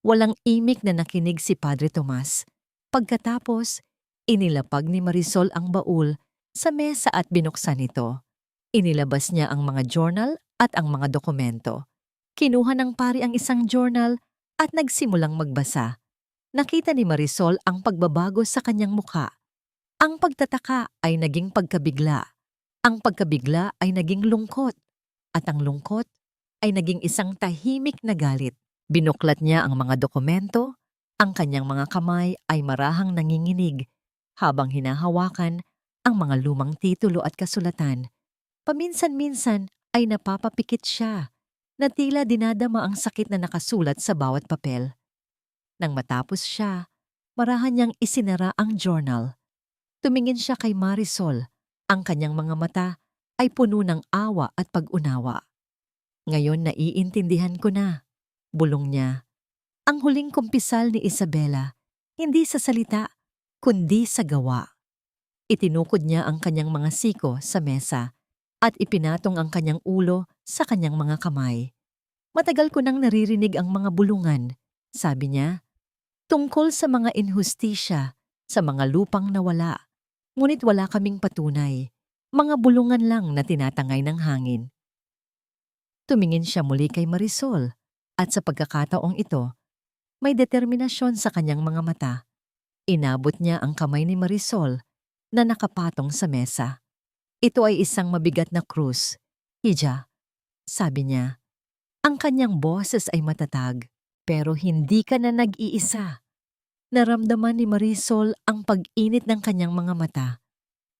Walang imik na nakinig si Padre Tomas. Pagkatapos, inilapag ni Marisol ang baul sa mesa at binuksan ito. Inilabas niya ang mga journal at ang mga dokumento. Kinuha ng pari ang isang journal at nagsimulang magbasa. Nakita ni Marisol ang pagbabago sa kanyang mukha. Ang pagtataka ay naging pagkabigla. Ang pagkabigla ay naging lungkot. At ang lungkot ay naging isang tahimik na galit. Binuklat niya ang mga dokumento, ang kanyang mga kamay ay marahang nanginginig habang hinahawakan ang mga lumang titulo at kasulatan. Paminsan-minsan ay napapapikit siya na tila dinadama ang sakit na nakasulat sa bawat papel. Nang matapos siya, marahan niyang isinara ang journal. Tumingin siya kay Marisol. Ang kanyang mga mata ay puno ng awa at pag-unawa. "Ngayon naiintindihan ko na," bulong niya. Ang huling kumpisal ni Isabela, hindi sa salita, kundi sa gawa. Itinukod niya ang kanyang mga siko sa mesa at ipinatong ang kanyang ulo sa kanyang mga kamay. "Matagal ko nang naririnig ang mga bulungan," sabi niya, "tungkol sa mga inhustisya, sa mga lupang nawala. Ngunit wala kaming patunay, mga bulungan lang na tinatangay ng hangin." Tumingin siya muli kay Marisol at sa pagkakataong ito, may determinasyon sa kanyang mga mata. Inabot niya ang kamay ni Marisol na nakapatong sa mesa. "Ito ay isang mabigat na krus, Hija," sabi niya. Ang kanyang boses ay matatag, "pero hindi ka na nag-iisa." Naramdaman ni Marisol ang pag-init ng kanyang mga mata.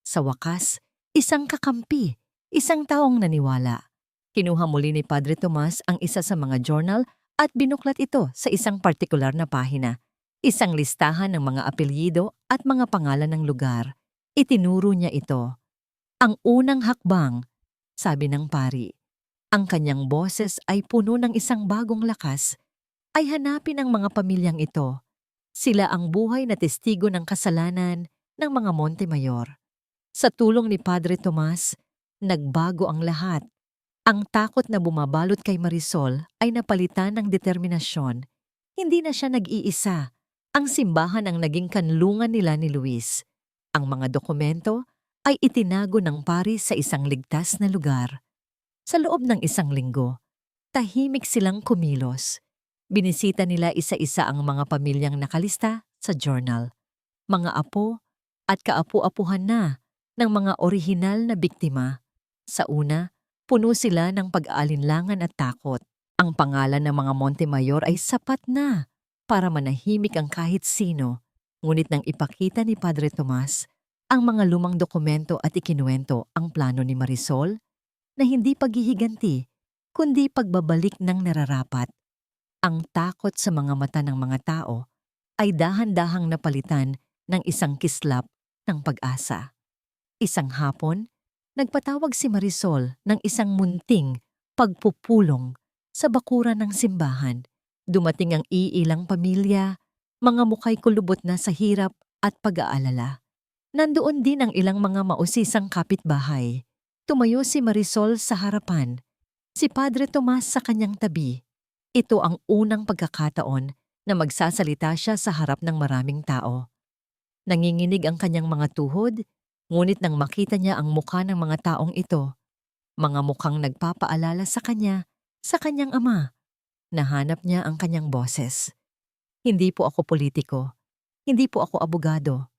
Sa wakas, isang kakampi, isang taong naniwala. Kinuha muli ni Padre Tomas ang isa sa mga journal at binuklat ito sa isang partikular na pahina. Isang listahan ng mga apelyido at mga pangalan ng lugar. Itinuro niya ito. "Ang unang hakbang," sabi ng pari. Ang kanyang boses ay puno ng isang bagong lakas. "Ay hanapin ang mga pamilyang ito. Sila ang buhay na testigo ng kasalanan ng mga Montemayor." Sa tulong ni Padre Tomas, nagbago ang lahat. Ang takot na bumabalot kay Marisol ay napalitan ng determinasyon. Hindi na siya nag-iisa. Ang simbahan ang naging kanlungan nila ni Luis. Ang mga dokumento ay itinago ng pari sa isang ligtas na lugar. Sa loob ng 1 linggo, tahimik silang kumilos. Binisita nila isa-isa ang mga pamilyang nakalista sa journal. Mga apo at kaapu-apuhan na ng mga orihinal na biktima. Sa una, puno sila ng pag-aalinlangan at takot. Ang pangalan ng mga Montemayor ay sapat na para manahimik ang kahit sino. Ngunit nang ipakita ni Padre Tomas ang mga lumang dokumento at ikinuwento ang plano ni Marisol, na hindi paghihiganti, kundi pagbabalik ng nararapat, ang takot sa mga mata ng mga tao ay dahan-dahang napalitan ng isang kislap ng pag-asa. Isang hapon, nagpatawag si Marisol ng isang munting pagpupulong sa bakuran ng simbahan. Dumating ang iilang pamilya, mga mukha'y kulubot na sa hirap at pag-aalala. Nandoon din ang ilang mga mausisang kapitbahay. Tumayo si Marisol sa harapan, si Padre Tomas sa kanyang tabi. Ito ang unang pagkakataon na magsasalita siya sa harap ng maraming tao. Nanginginig ang kanyang mga tuhod, ngunit nang makita niya ang mukha ng mga taong ito, mga mukhang nagpapaalala sa kanyang ama, nahanap niya ang kanyang boses. Hindi po ako politiko, hindi po ako abogado.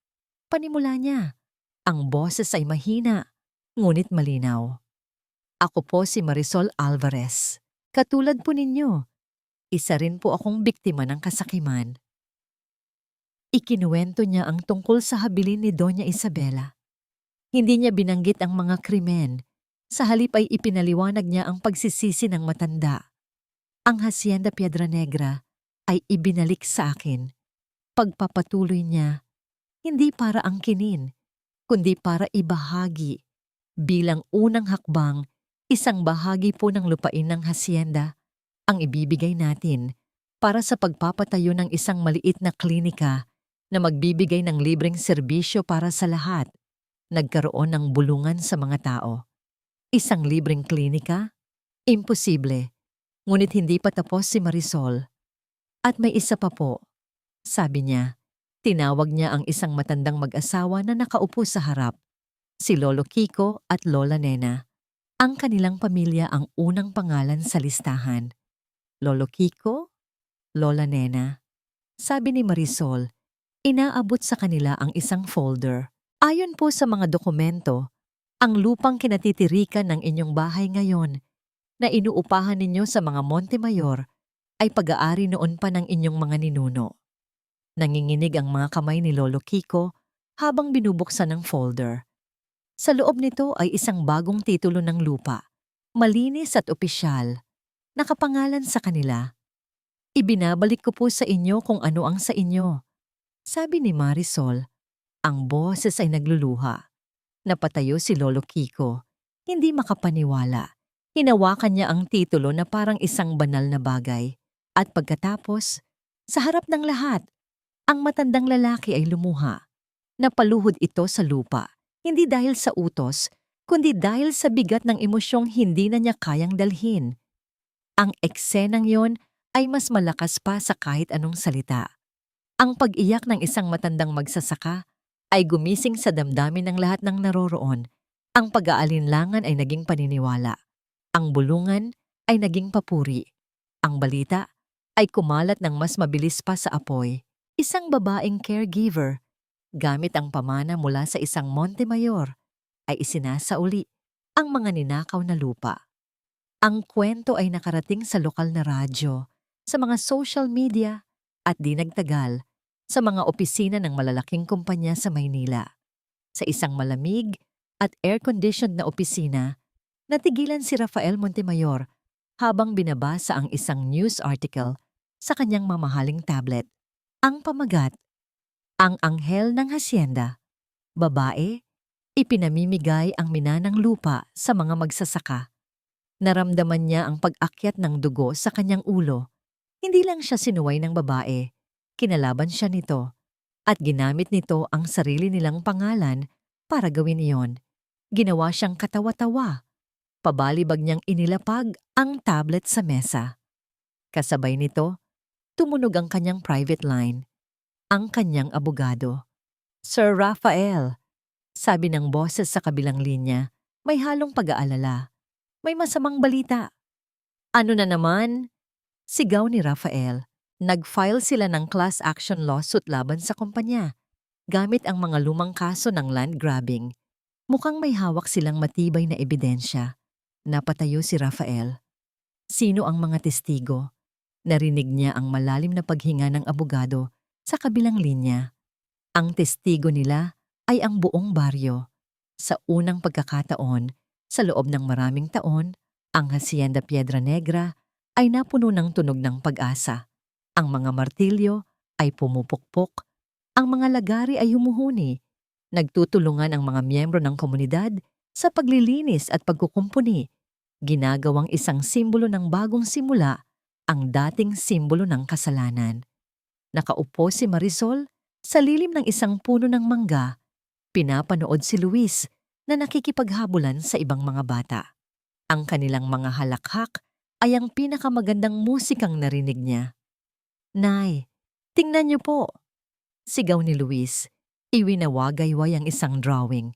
Panimula niya, ang boses ay mahina, ngunit malinaw. Ako po si Marisol Alvarez. Katulad po ninyo, isa rin po akong biktima ng kasakiman. Ikinuwento niya ang tungkol sa habilin ni Doña Isabela. Hindi niya binanggit ang mga krimen. Sa halip ay ipinaliwanag niya ang pagsisisi ng matanda. Ang Hacienda Piedra Negra ay ibinalik sa akin. Pagpapatuloy niya, hindi para angkinin, kundi para ibahagi. Bilang unang hakbang, isang bahagi po ng lupain ng hacienda ang ibibigay natin para sa pagpapatayo ng isang maliit na klinika na magbibigay ng libreng serbisyo para sa lahat. Nagkaroon ng bulungan sa mga tao. Isang libreng klinika? Imposible. Ngunit hindi pa tapos si Marisol. At may isa pa po. Sabi niya, tinawag niya ang isang matandang mag-asawa na nakaupo sa harap. Si Lolo Kiko at Lola Nena. Ang kanilang pamilya ang unang pangalan sa listahan. Lolo Kiko, Lola Nena. Sabi ni Marisol, inaabot sa kanila ang isang folder. Ayon po sa mga dokumento, ang lupang kinatitirikan ng inyong bahay ngayon na inuupahan ninyo sa mga Montemayor ay pag-aari noon pa ng inyong mga ninuno. Nanginginig ang mga kamay ni Lolo Kiko habang binubuksan ng folder. Sa loob nito ay isang bagong titulo ng lupa, malinis at opisyal, nakapangalan sa kanila. Ibinabalik ko po sa inyo kung ano ang sa inyo. Sabi ni Marisol. Ang boses ay nagluluha. Napatayo si Lolo Kiko. Hindi makapaniwala. Hinawakan niya ang titulo na parang isang banal na bagay. At pagkatapos, sa harap ng lahat, ang matandang lalaki ay lumuha. Napaluhod ito sa lupa. Hindi dahil sa utos, kundi dahil sa bigat ng emosyong hindi na niya kayang dalhin. Ang eksenang yon ay mas malakas pa sa kahit anong salita. Ang pag-iyak ng isang matandang magsasaka ay gumising sa damdamin ng lahat ng naroroon. Ang pag-aalinlangan ay naging paniniwala. Ang bulungan ay naging papuri. Ang balita ay kumalat ng mas mabilis pa sa apoy. Isang babaeng caregiver, gamit ang pamana mula sa isang Montemayor, ay isinasauli ang mga ninakaw na lupa. Ang kwento ay nakarating sa lokal na radyo, sa mga social media, at di nagtagal, sa mga opisina ng malalaking kumpanya sa Maynila. Sa isang malamig at air-conditioned na opisina, natigilan si Rafael Montemayor habang binabasa ang isang news article sa kanyang mamahaling tablet. Ang pamagat, ang anghel ng hacienda. Babae, ipinamimigay ang minanang lupa sa mga magsasaka. Naramdaman niya ang pag-akyat ng dugo sa kanyang ulo. Hindi lang siya sinuway ng babae. Kinalaban siya nito at ginamit nito ang sarili nilang pangalan para gawin iyon. Ginawa siyang katawa-tawa. Pabalibag niyang inilapag ang tablet sa mesa. Kasabay nito, tumunog ang kanyang private line. Ang kanyang abogado. Sir Rafael, sabi ng boses sa kabilang linya, may halong pag-aalala. May masamang balita. Ano na naman? Sigaw ni Rafael. Nag-file sila ng class action lawsuit laban sa kumpanya, gamit ang mga lumang kaso ng land grabbing. Mukhang may hawak silang matibay na ebidensya. Napatayo si Rafael. Sino ang mga testigo? Narinig niya ang malalim na paghinga ng abogado sa kabilang linya. Ang testigo nila ay ang buong baryo. Sa unang pagkakataon, sa loob ng maraming taon, ang Hacienda Piedra Negra ay napuno ng tunog ng pag-asa. Ang mga martilyo ay pumupukpok, ang mga lagari ay humuhuni. Nagtutulungan ang mga miyembro ng komunidad sa paglilinis at pagkukumpuni, ginagawang isang simbolo ng bagong simula, ang dating simbolo ng kasalanan. Nakaupo si Marisol sa lilim ng isang puno ng mangga. Pinapanood si Luis na nakikipaghabulan sa ibang mga bata. Ang kanilang mga halakhak ay ang pinakamagandang musikang narinig niya. "Nay, tingnan niyo po!" Sigaw ni Luis. Iwinawagayway ang isang drawing.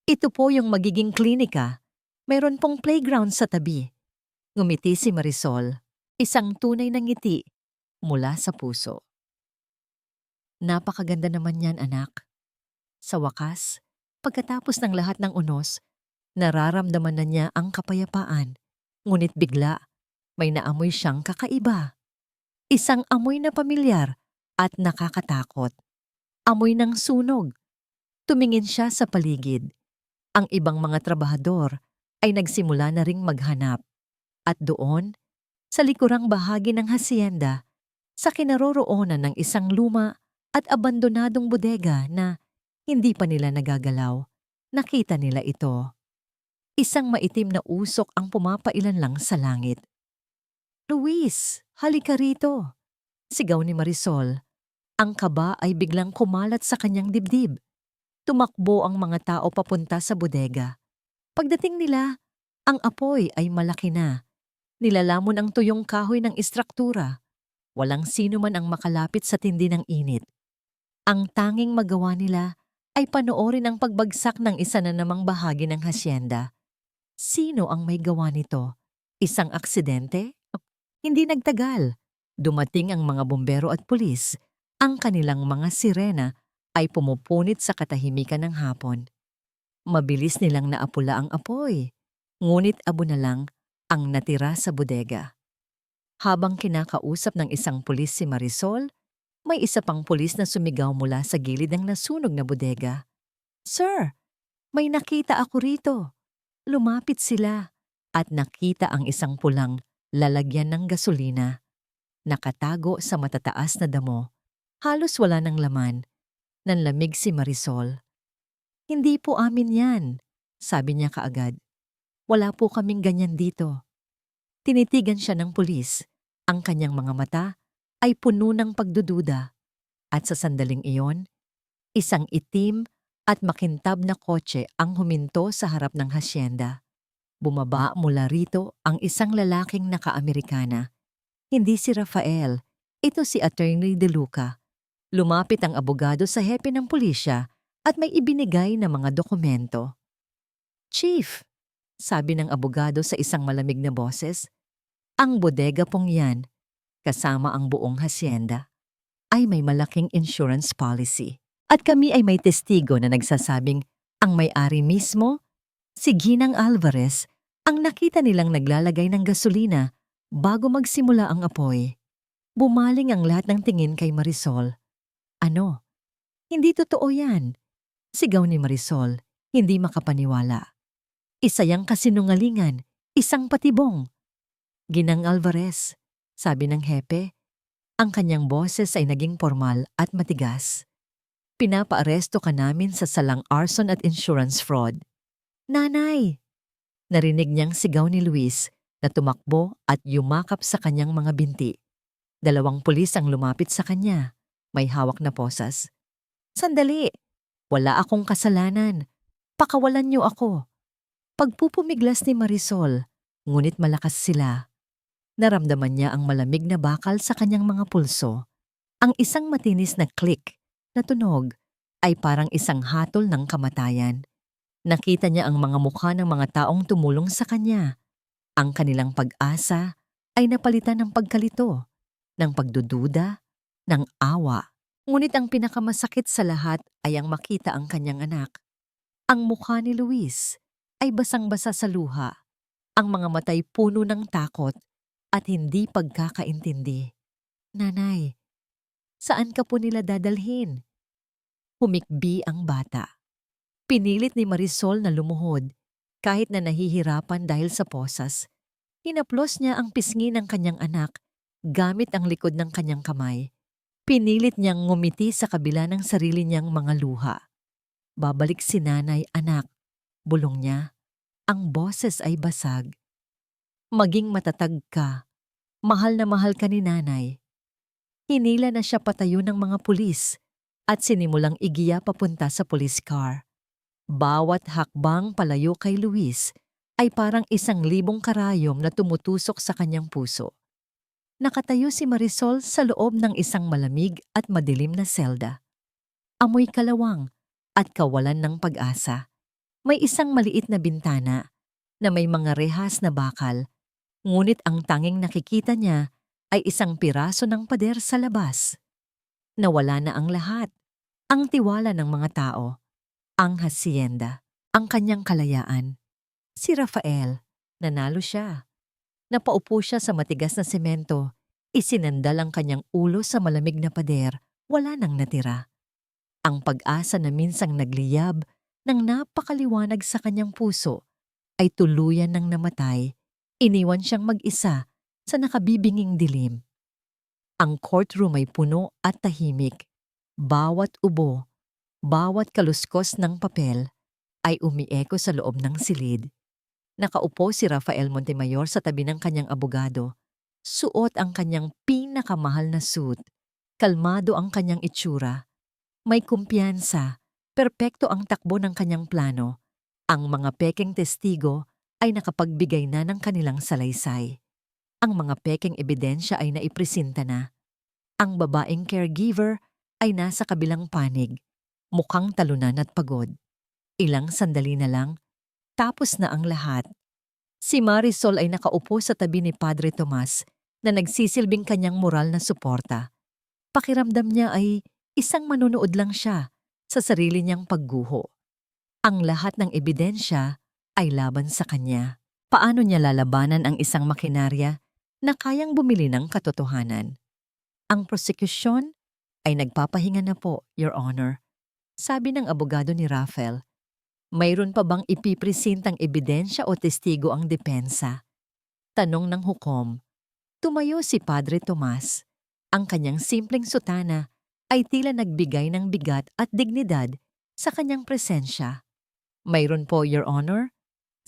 "Ito po yung magiging klinika. Mayroon pong playground sa tabi." Ngumiti si Marisol, isang tunay na ngiti mula sa puso. "Napakaganda naman yan, anak." Sa wakas, pagkatapos ng lahat ng unos, nararamdaman na niya ang kapayapaan. Ngunit bigla, may naamoy siyang kakaiba. Isang amoy na pamilyar at nakakatakot. Amoy ng sunog. Tumingin siya sa paligid. Ang ibang mga trabahador ay nagsimula na ring maghanap. At doon, sa likurang bahagi ng hasyenda, sa kinaroroonan ng isang luma at abandonadong bodega na hindi pa nila nagagalaw, nakita nila ito. Isang maitim na usok ang pumapailan lang sa langit. "Luis, halika rito!" Sigaw ni Marisol. Ang kaba ay biglang kumalat sa kanyang dibdib. Tumakbo ang mga tao papunta sa bodega. Pagdating nila, ang apoy ay malaki na. Nilalamon ang tuyong kahoy ng istruktura. Walang sino man ang makalapit sa tindi ng init. Ang tanging magawa nila ay panoorin ang pagbagsak ng isa na namang bahagi ng hasyenda. Sino ang may gawa nito? Isang aksidente? Hindi nagtagal. Dumating ang mga bumbero at pulis. Ang kanilang mga sirena ay pumupunit sa katahimikan ng hapon. Mabilis nilang naapula ang apoy. Ngunit abo na lang ang natira sa bodega. Habang kinakausap ng isang pulis si Marisol, may isa pang pulis na sumigaw mula sa gilid ng nasunog na bodega. "Sir, may nakita ako rito." Lumapit sila at nakita ang isang pulang lalagyan ng gasolina. Nakatago sa matataas na damo. Halos wala ng laman. Nanlamig si Marisol. "Hindi po amin yan," sabi niya kaagad. "Wala po kaming ganyan dito." Tinitigan siya ng pulis. Ang kanyang mga mata ay puno ng pagdududa. At sa sandaling iyon, isang itim at makintab na kotse ang huminto sa harap ng hasyenda. Bumaba mula rito ang isang lalaking naka-Amerikana. Hindi si Rafael, ito si Attorney De Luca. Lumapit ang abogado sa hepe ng pulisya at may ibinigay na mga dokumento. "Chief," sabi ng abogado sa isang malamig na boses, "ang bodega pong yan, kasama ang buong hasyenda, ay may malaking insurance policy. At kami ay may testigo na nagsasabing ang may-ari mismo, si Ginang Alvarez, ang nakita nilang naglalagay ng gasolina bago magsimula ang apoy." Bumaling ang lahat ng tingin kay Marisol. "Ano? Hindi totoo yan," sigaw ni Marisol, hindi makapaniwala. "Isa yang kasinungalingan, isang patibong." "Ginang Alvarez," sabi ng hepe. Ang kanyang boses ay naging formal at matigas. "Pinapaaresto ka namin sa salang arson at insurance fraud." "Nanay!" Narinig niyang sigaw ni Luis na tumakbo at yumakap sa kanyang mga binti. 2 pulis ang lumapit sa kanya. May hawak na posas. "Sandali! Wala akong kasalanan. Pakawalan niyo ako." Pagpupumiglas ni Marisol, ngunit malakas sila. Naramdaman niya ang malamig na bakal sa kanyang mga pulso. Ang isang matinis na click na tunog ay parang isang hatol ng kamatayan. Nakita niya ang mga mukha ng mga taong tumulong sa kanya. Ang kanilang pag-asa ay napalitan ng pagkalito, ng pagdududa, ng awa. Ngunit ang pinakamasakit sa lahat ay ang makita ang kanyang anak. Ang mukha ni Luis ay basang-basa sa luha. Ang mga matay puno ng takot at hindi pagkakaintindi. "Nanay, saan ka po nila dadalhin?" Humikbi ang bata. Pinilit ni Marisol na lumuhod kahit na nahihirapan dahil sa posas. Hinaplos niya ang pisngi ng kanyang anak gamit ang likod ng kanyang kamay. Pinilit niyang ngumiti sa kabila ng sarili niyang mga luha. "Babalik si nanay, anak," bulong niya. Ang boses ay basag. "Maging matatag ka. Mahal na mahal ka ni nanay." Hinila na siya patayo ng mga pulis. at sinimulang igiya papunta sa police car. Bawat hakbang palayo kay Luis ay parang 1,000 karayom na tumutusok sa kanyang puso. Nakatayo si Marisol sa loob ng isang malamig at madilim na selda. Amoy kalawang at kawalan ng pag-asa. May isang maliit na bintana na may mga rehas na bakal, ngunit ang tanging nakikita niya ay isang piraso ng pader sa labas. Nawala na ang lahat, ang tiwala ng mga tao, ang hasyenda, ang kanyang kalayaan. Si Rafael, nanalo siya. Napaupo siya sa matigas na semento, isinandal ang kanyang ulo sa malamig na pader, wala nang natira. Ang pag-asa na minsang nagliyab ng napakaliwanag sa kanyang puso ay tuluyan ng namatay, iniwan siyang mag-isa sa nakabibinging dilim. Ang courtroom ay puno at tahimik. Bawat ubo, bawat kaluskos ng papel ay umieko sa loob ng silid. Nakaupo si Rafael Montemayor sa tabi ng kanyang abogado. Suot ang kanyang pinakamahal na suit. Kalmado ang kanyang itsura. May kumpiyansa. Perpekto ang takbo ng kanyang plano. Ang mga pekeng testigo ay nakapagbigay na ng kanilang salaysay. Ang mga pekeng ebidensya ay naipresinta na. Ang babaeng caregiver ay nasa kabilang panig. Mukhang talunan at pagod. Ilang sandali na lang, tapos na ang lahat. Si Marisol ay nakaupo sa tabi ni Padre Tomas na nagsisilbing kanyang moral na suporta. Pakiramdam niya ay isang manunood lang siya sa sarili niyang pagguho. Ang lahat ng ebidensya ay laban sa kanya. Paano niya lalabanan ang isang makinarya na kayang bumili ng katotohanan? Ang prosekusyon ay nagpapahinga na po, Your Honor. Sabi ng abogado ni Rafael. Mayroon pa bang ipipresintang ebidensya o testigo ang depensa? Tanong ng hukom. Tumayo si Padre Tomas. Ang kanyang simpleng sutana ay tila nagbigay ng bigat at dignidad sa kanyang presensya. Mayroon po, Your Honor,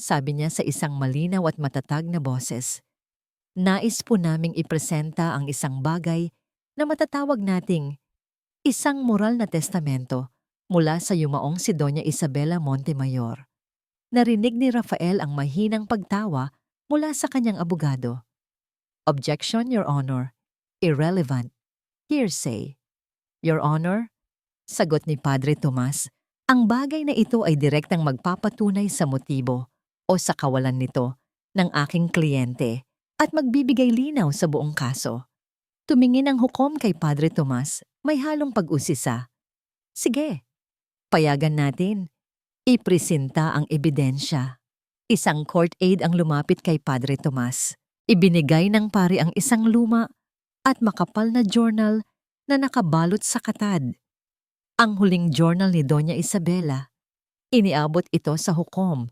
sabi niya sa isang malinaw at matatag na boses. Nais po naming ipresenta ang isang bagay na matatawag nating isang moral na testamento mula sa yumaong si Doña Isabela Montemayor. Narinig ni Rafael ang mahinang pagtawa mula sa kanyang abogado. Objection, Your Honor. Irrelevant. Hearsay. Your Honor, sagot ni Padre Tomas, ang bagay na ito ay direktang magpapatunay sa motibo o sa kawalan nito ng aking kliyente at magbibigay linaw sa buong kaso. Tumingin ang hukom kay Padre Tomas, may halong pag-usisa. Sige. Payagan natin. Ipresenta ang ebidensya. Isang court aide ang lumapit kay Padre Tomas. Ibinigay ng pari ang isang luma at makapal na journal na nakabalot sa katad. Ang huling journal ni Doña Isabela. Iniabot ito sa hukom.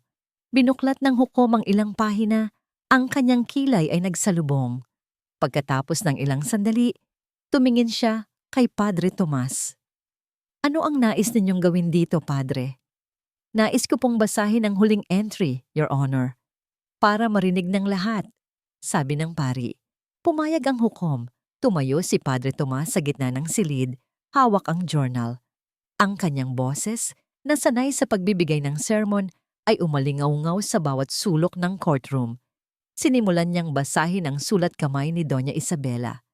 Binuklat ng hukom ang ilang pahina, ang kanyang kilay ay nagsalubong. Pagkatapos ng ilang sandali, tumingin siya kay Padre Tomas. Ano ang nais ninyong gawin dito, Padre? Nais ko pong basahin ang huling entry, Your Honor, para marinig ng lahat, sabi ng pari. Pumayag ang hukom. Tumayo si Padre Tomas sa gitna ng silid, hawak ang journal. Ang kanyang boses, na sanay sa pagbibigay ng sermon, ay umalingaw-ngaw sa bawat sulok ng courtroom. Sinimulan niyang basahin ang sulat kamay ni Doña Isabela.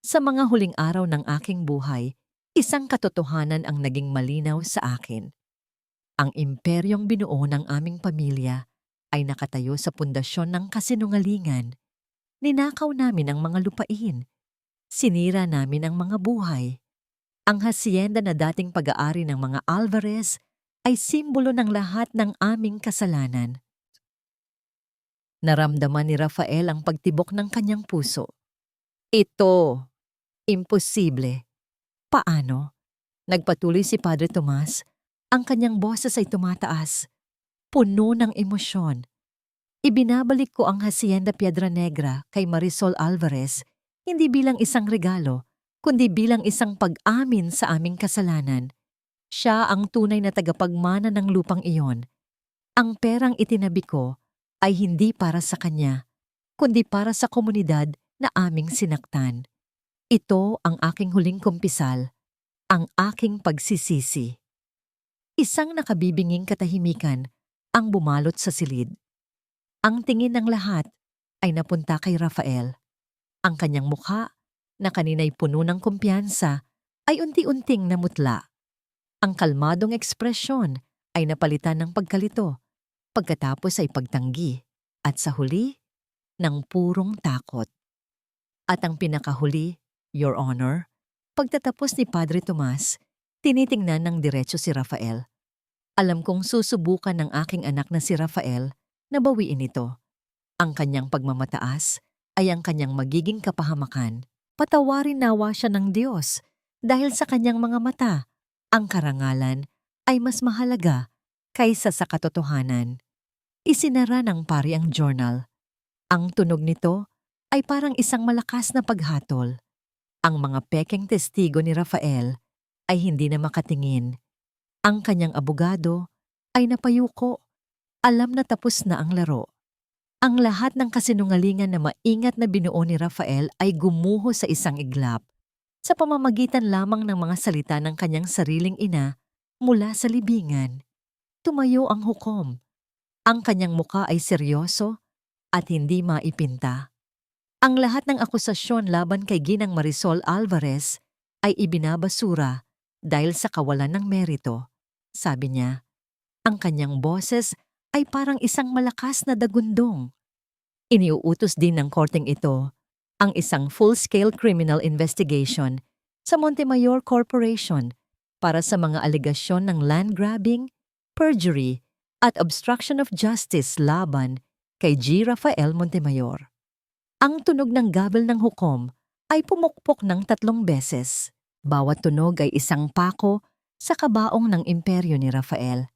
Sa mga huling araw ng aking buhay, isang katotohanan ang naging malinaw sa akin. Ang imperyong binuo ng aming pamilya ay nakatayo sa pundasyon ng kasinungalingan. Ninakaw namin ang mga lupain. Sinira namin ang mga buhay. Ang hasyenda na dating pag-aari ng mga Alvarez ay simbolo ng lahat ng aming kasalanan. Naramdaman ni Rafael ang pagtibok ng kanyang puso. Ito, imposible. Paano? Nagpatuloy si Padre Tomas. Ang kanyang boses ay tumataas, puno ng emosyon. Ibinabalik ko ang Hacienda Piedra Negra kay Marisol Alvarez, hindi bilang isang regalo, kundi bilang isang pag-amin sa aming kasalanan. Siya ang tunay na tagapagmana ng lupang iyon. Ang perang itinabi ko ay hindi para sa kanya, kundi para sa komunidad na aming sinaktan. Ito ang aking huling kumpisal. Ang aking pagsisisi. Isang nakabibinging katahimikan ang bumalot sa silid. Ang tingin ng lahat ay napunta kay Rafael. Ang kanyang mukha, na kanina'y puno ng kumpiyansa, ay unti-unting namutla. Ang kalmadong ekspresyon ay napalitan ng pagkalito, pagkatapos ay pagtanggi, at sa huli, ng purong takot. At ang pinakahuli, Your Honor, pagtatapos ni Padre Tomas, tinitingnan ng diretso si Rafael. Alam kong susubukan ng aking anak na si Rafael na bawiin ito. Ang kanyang pagmamataas ay ang kanyang magiging kapahamakan. Patawarin nawa siya ng Diyos dahil sa kanyang mga mata, ang karangalan ay mas mahalaga kaysa sa katotohanan. Isinara ng pari ang journal. Ang tunog nito ay parang isang malakas na paghatol. Ang mga pekeng testigo ni Rafael ay hindi na makatingin. Ang kanyang abogado ay napayuko. Alam na tapos na ang laro. Ang lahat ng kasinungalingan na maingat na binuo ni Rafael ay gumuho sa isang iglap sa pamamagitan lamang ng mga salita ng kanyang sariling ina mula sa libingan. Tumayo ang hukom. Ang kanyang muka ay seryoso at hindi maipinta. Ang lahat ng akusasyon laban kay Ginang Marisol Alvarez ay ibinabasura dahil sa kawalan ng merito. Sabi niya, ang kanyang boses ay parang isang malakas na dagundong. Iniuutos din ng korteng ito ang isang full-scale criminal investigation sa Montemayor Corporation para sa mga alegasyon ng land grabbing, perjury at obstruction of justice laban kay G. Rafael Montemayor. Ang tunog ng gabel ng hukom ay pumukpok ng 3 beses. Bawat tunog ay isang pako sa kabaong ng imperyo ni Rafael.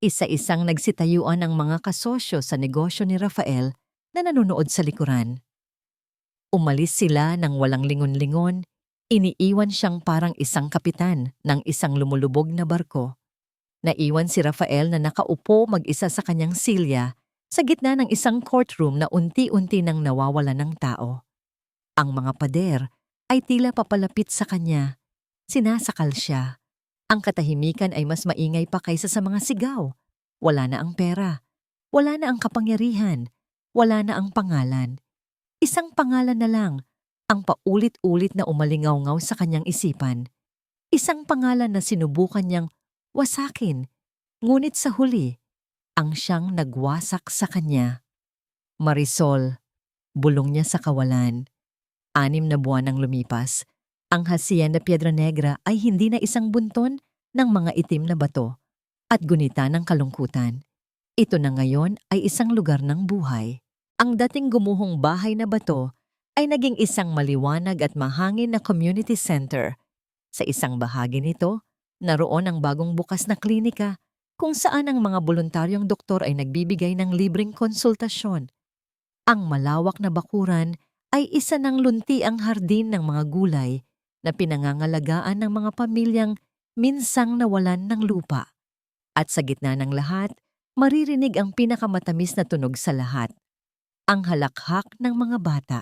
Isa-isang nagsitayuan ang mga kasosyo sa negosyo ni Rafael na nanonood sa likuran. Umalis sila ng walang lingon-lingon, iniiwan siyang parang isang kapitan ng isang lumulubog na barko. Naiwan si Rafael na nakaupo mag-isa sa kanyang silya sa gitna ng isang courtroom na unti-unti nang nawawala ng tao. Ang mga pader ay tila papalapit sa kanya. Sinasakal siya. Ang katahimikan ay mas maingay pa kaysa sa mga sigaw. Wala na ang pera. Wala na ang kapangyarihan. Wala na ang pangalan. Isang pangalan na lang ang paulit-ulit na umalingaw-ngaw sa kanyang isipan. Isang pangalan na sinubukan niyang wasakin, ngunit sa huli, ang siyang nagwasak sa kanya. Marisol, bulong niya sa kawalan. 6 na buwan ang lumipas. Ang Hacienda Piedra Negra ay hindi na isang bunton ng mga itim na bato at gunita ng kalungkutan. Ito na ngayon ay isang lugar ng buhay. Ang dating gumuhong bahay na bato ay naging isang maliwanag at mahangin na community center. Sa isang bahagi nito, naroon ang bagong bukas na klinika kung saan ang mga voluntaryong doktor ay nagbibigay ng libreng konsultasyon. Ang malawak na bakuran ay isa ng luntiang hardin ng mga gulay na pinangangalagaan ng mga pamilyang minsang nawalan ng lupa. At sa gitna ng lahat, maririnig ang pinakamatamis na tunog sa lahat. Ang halakhak ng mga bata.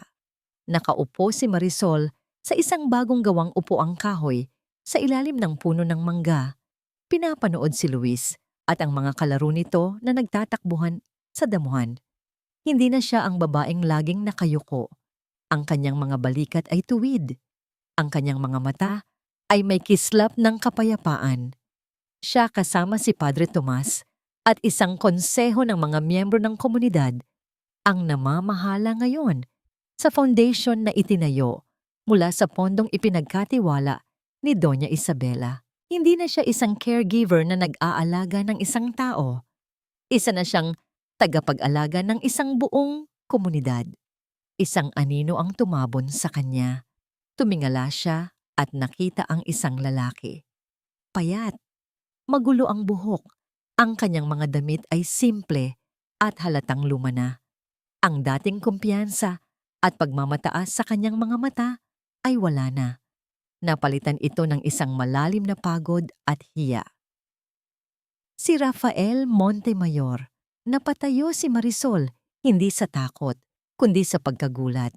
Nakaupo si Marisol sa isang bagong gawang upuang kahoy sa ilalim ng puno ng mangga. Pinapanood si Luis at ang mga kalaro nito na nagtatakbuhan sa damuhan. Hindi na siya ang babaeng laging nakayuko. Ang kanyang mga balikat ay tuwid. Ang kanyang mga mata ay may kislap ng kapayapaan. Siya kasama si Padre Tomas at isang konseho ng mga miyembro ng komunidad ang namamahala ngayon sa foundation na itinayo mula sa pondong ipinagkatiwala ni Doña Isabela. Hindi na siya isang caregiver na nag-aalaga ng isang tao. Isa na siyang tagapag-alaga ng isang buong komunidad. Isang anino ang tumabon sa kanya. Tumingala siya at nakita ang isang lalaki. Payat, magulo ang buhok. Ang kanyang mga damit ay simple at halatang luma na. Ang dating kumpiyansa at pagmamataas sa kanyang mga mata ay wala na. Napalitan ito ng isang malalim na pagod at hiya. Si Rafael Montemayor. Napatayo si Marisol, hindi sa takot, kundi sa pagkagulat.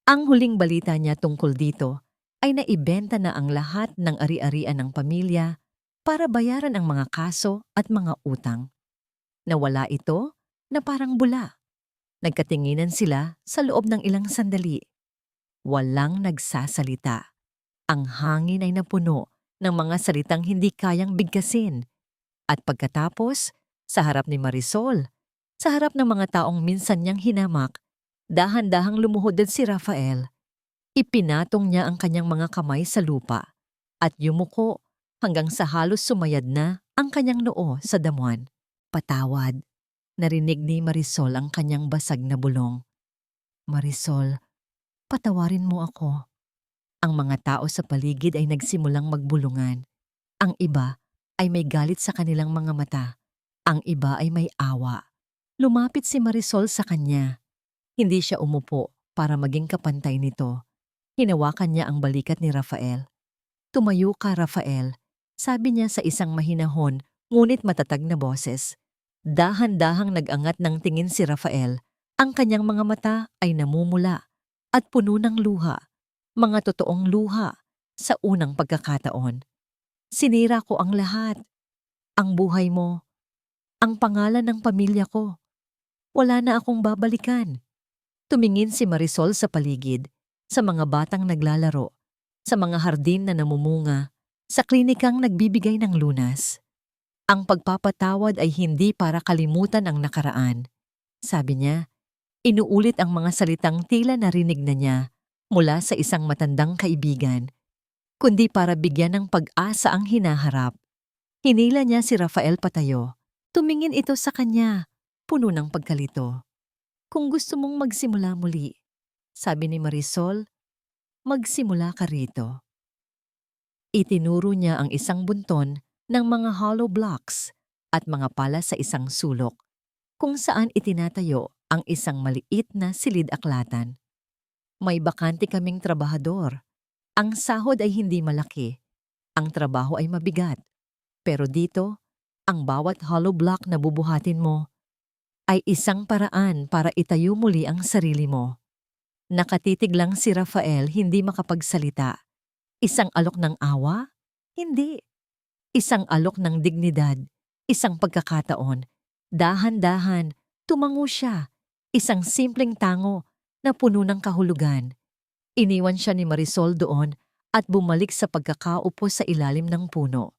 Ang huling balita niya tungkol dito ay naibenta na ang lahat ng ari-arian ng pamilya para bayaran ang mga kaso at mga utang. Nawala ito na parang bula. Nagkatinginan sila sa loob ng ilang sandali. Walang nagsasalita. Ang hangin ay napuno ng mga salitang hindi kayang bigkasin. At pagkatapos, sa harap ni Marisol, sa harap ng mga taong minsan niyang hinamak, dahan-dahang lumuhod din si Rafael. Ipinatong niya ang kanyang mga kamay sa lupa at yumuko hanggang sa halos sumayad na ang kanyang noo sa damuhan. Patawad. Narinig ni Marisol ang kanyang basag na bulong. Marisol, patawarin mo ako. Ang mga tao sa paligid ay nagsimulang magbulungan. Ang iba ay may galit sa kanilang mga mata. Ang iba ay may awa. Lumapit si Marisol sa kanya. Hindi siya umupo para maging kapantay nito. Hinawakan niya ang balikat ni Rafael. Tumayo ka, Rafael, sabi niya sa isang mahinahon ngunit matatag na boses. Dahan-dahang nag-angat ng tingin si Rafael. Ang kanyang mga mata ay namumula at puno ng luha. Mga totoong luha sa unang pagkakataon. Sinira ko ang lahat. Ang buhay mo. Ang pangalan ng pamilya ko. Wala na akong babalikan. Tumingin si Marisol sa paligid, sa mga batang naglalaro, sa mga hardin na namumunga, sa klinikang nagbibigay ng lunas. Ang pagpapatawad ay hindi para kalimutan ang nakaraan. Sabi niya, inuulit ang mga salitang tila narinig na niya mula sa isang matandang kaibigan, kundi para bigyan ng pag-asa ang hinaharap. Hinila niya si Rafael patayo. Tumingin ito sa kanya, puno ng pagkalito. Kung gusto mong magsimula muli, sabi ni Marisol, magsimula ka rito. Itinuro niya ang isang bunton ng mga hollow blocks at mga pala sa isang sulok, kung saan itinatayo ang isang maliit na silid-aklatan. May bakante kaming trabahador. Ang sahod ay hindi malaki. Ang trabaho ay mabigat. Pero dito, ang bawat hollow block na bubuhatin mo ay isang paraan para itayo muli ang sarili mo. Nakatitig lang si Rafael, hindi makapagsalita. Isang alok ng awa? Hindi. Isang alok ng dignidad. Isang pagkakataon. Dahan-dahan, tumango siya. Isang simpleng tango na puno ng kahulugan. Iniwan siya ni Marisol doon at bumalik sa pagkakaupo sa ilalim ng puno.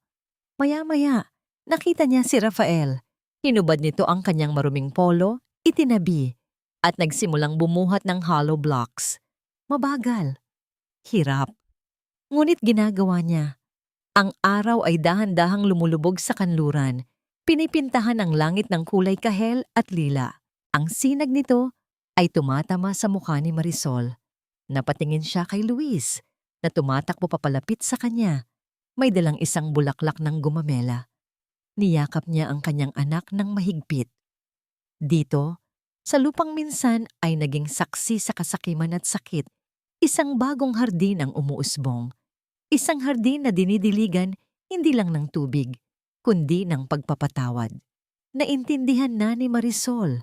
Maya-maya, nakita niya si Rafael. Hinubad nito ang kanyang maruming polo, itinabi, at nagsimulang bumuhat ng hollow blocks. Mabagal. Hirap. Ngunit ginagawa niya. Ang araw ay dahan-dahang lumulubog sa kanluran. Pinipintahan ang langit ng kulay kahel at lila. Ang sinag nito ay tumatama sa mukha ni Marisol. Napatingin siya kay Luis, na tumatakbo papalapit sa kanya. May dalang isang bulaklak ng gumamela. Niyakap niya ang kanyang anak ng mahigpit. Dito, sa lupang minsan ay naging saksi sa kasakiman at sakit, isang bagong hardin ang umuusbong. Isang hardin na dinidiligan hindi lang ng tubig, kundi ng pagpapatawad. Naintindihan na ni Marisol.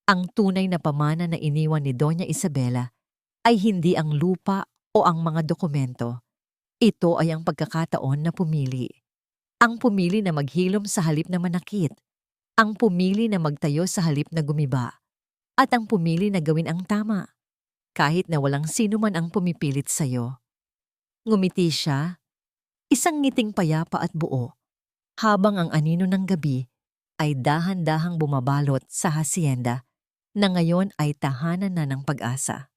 Ang tunay na pamana na iniwan ni Doña Isabela ay hindi ang lupa o ang mga dokumento. Ito ay ang pagkakataon na pumili. Ang pumili na maghilom sa halip na manakit. Ang pumili na magtayo sa halip na gumiba. At ang pumili na gawin ang tama, kahit na walang sino man ang pumipilit sa'yo. Ngumiti siya, isang ngiting payapa at buo, habang ang anino ng gabi ay dahan-dahang bumabalot sa hasyenda na ngayon ay tahanan na ng pag-asa.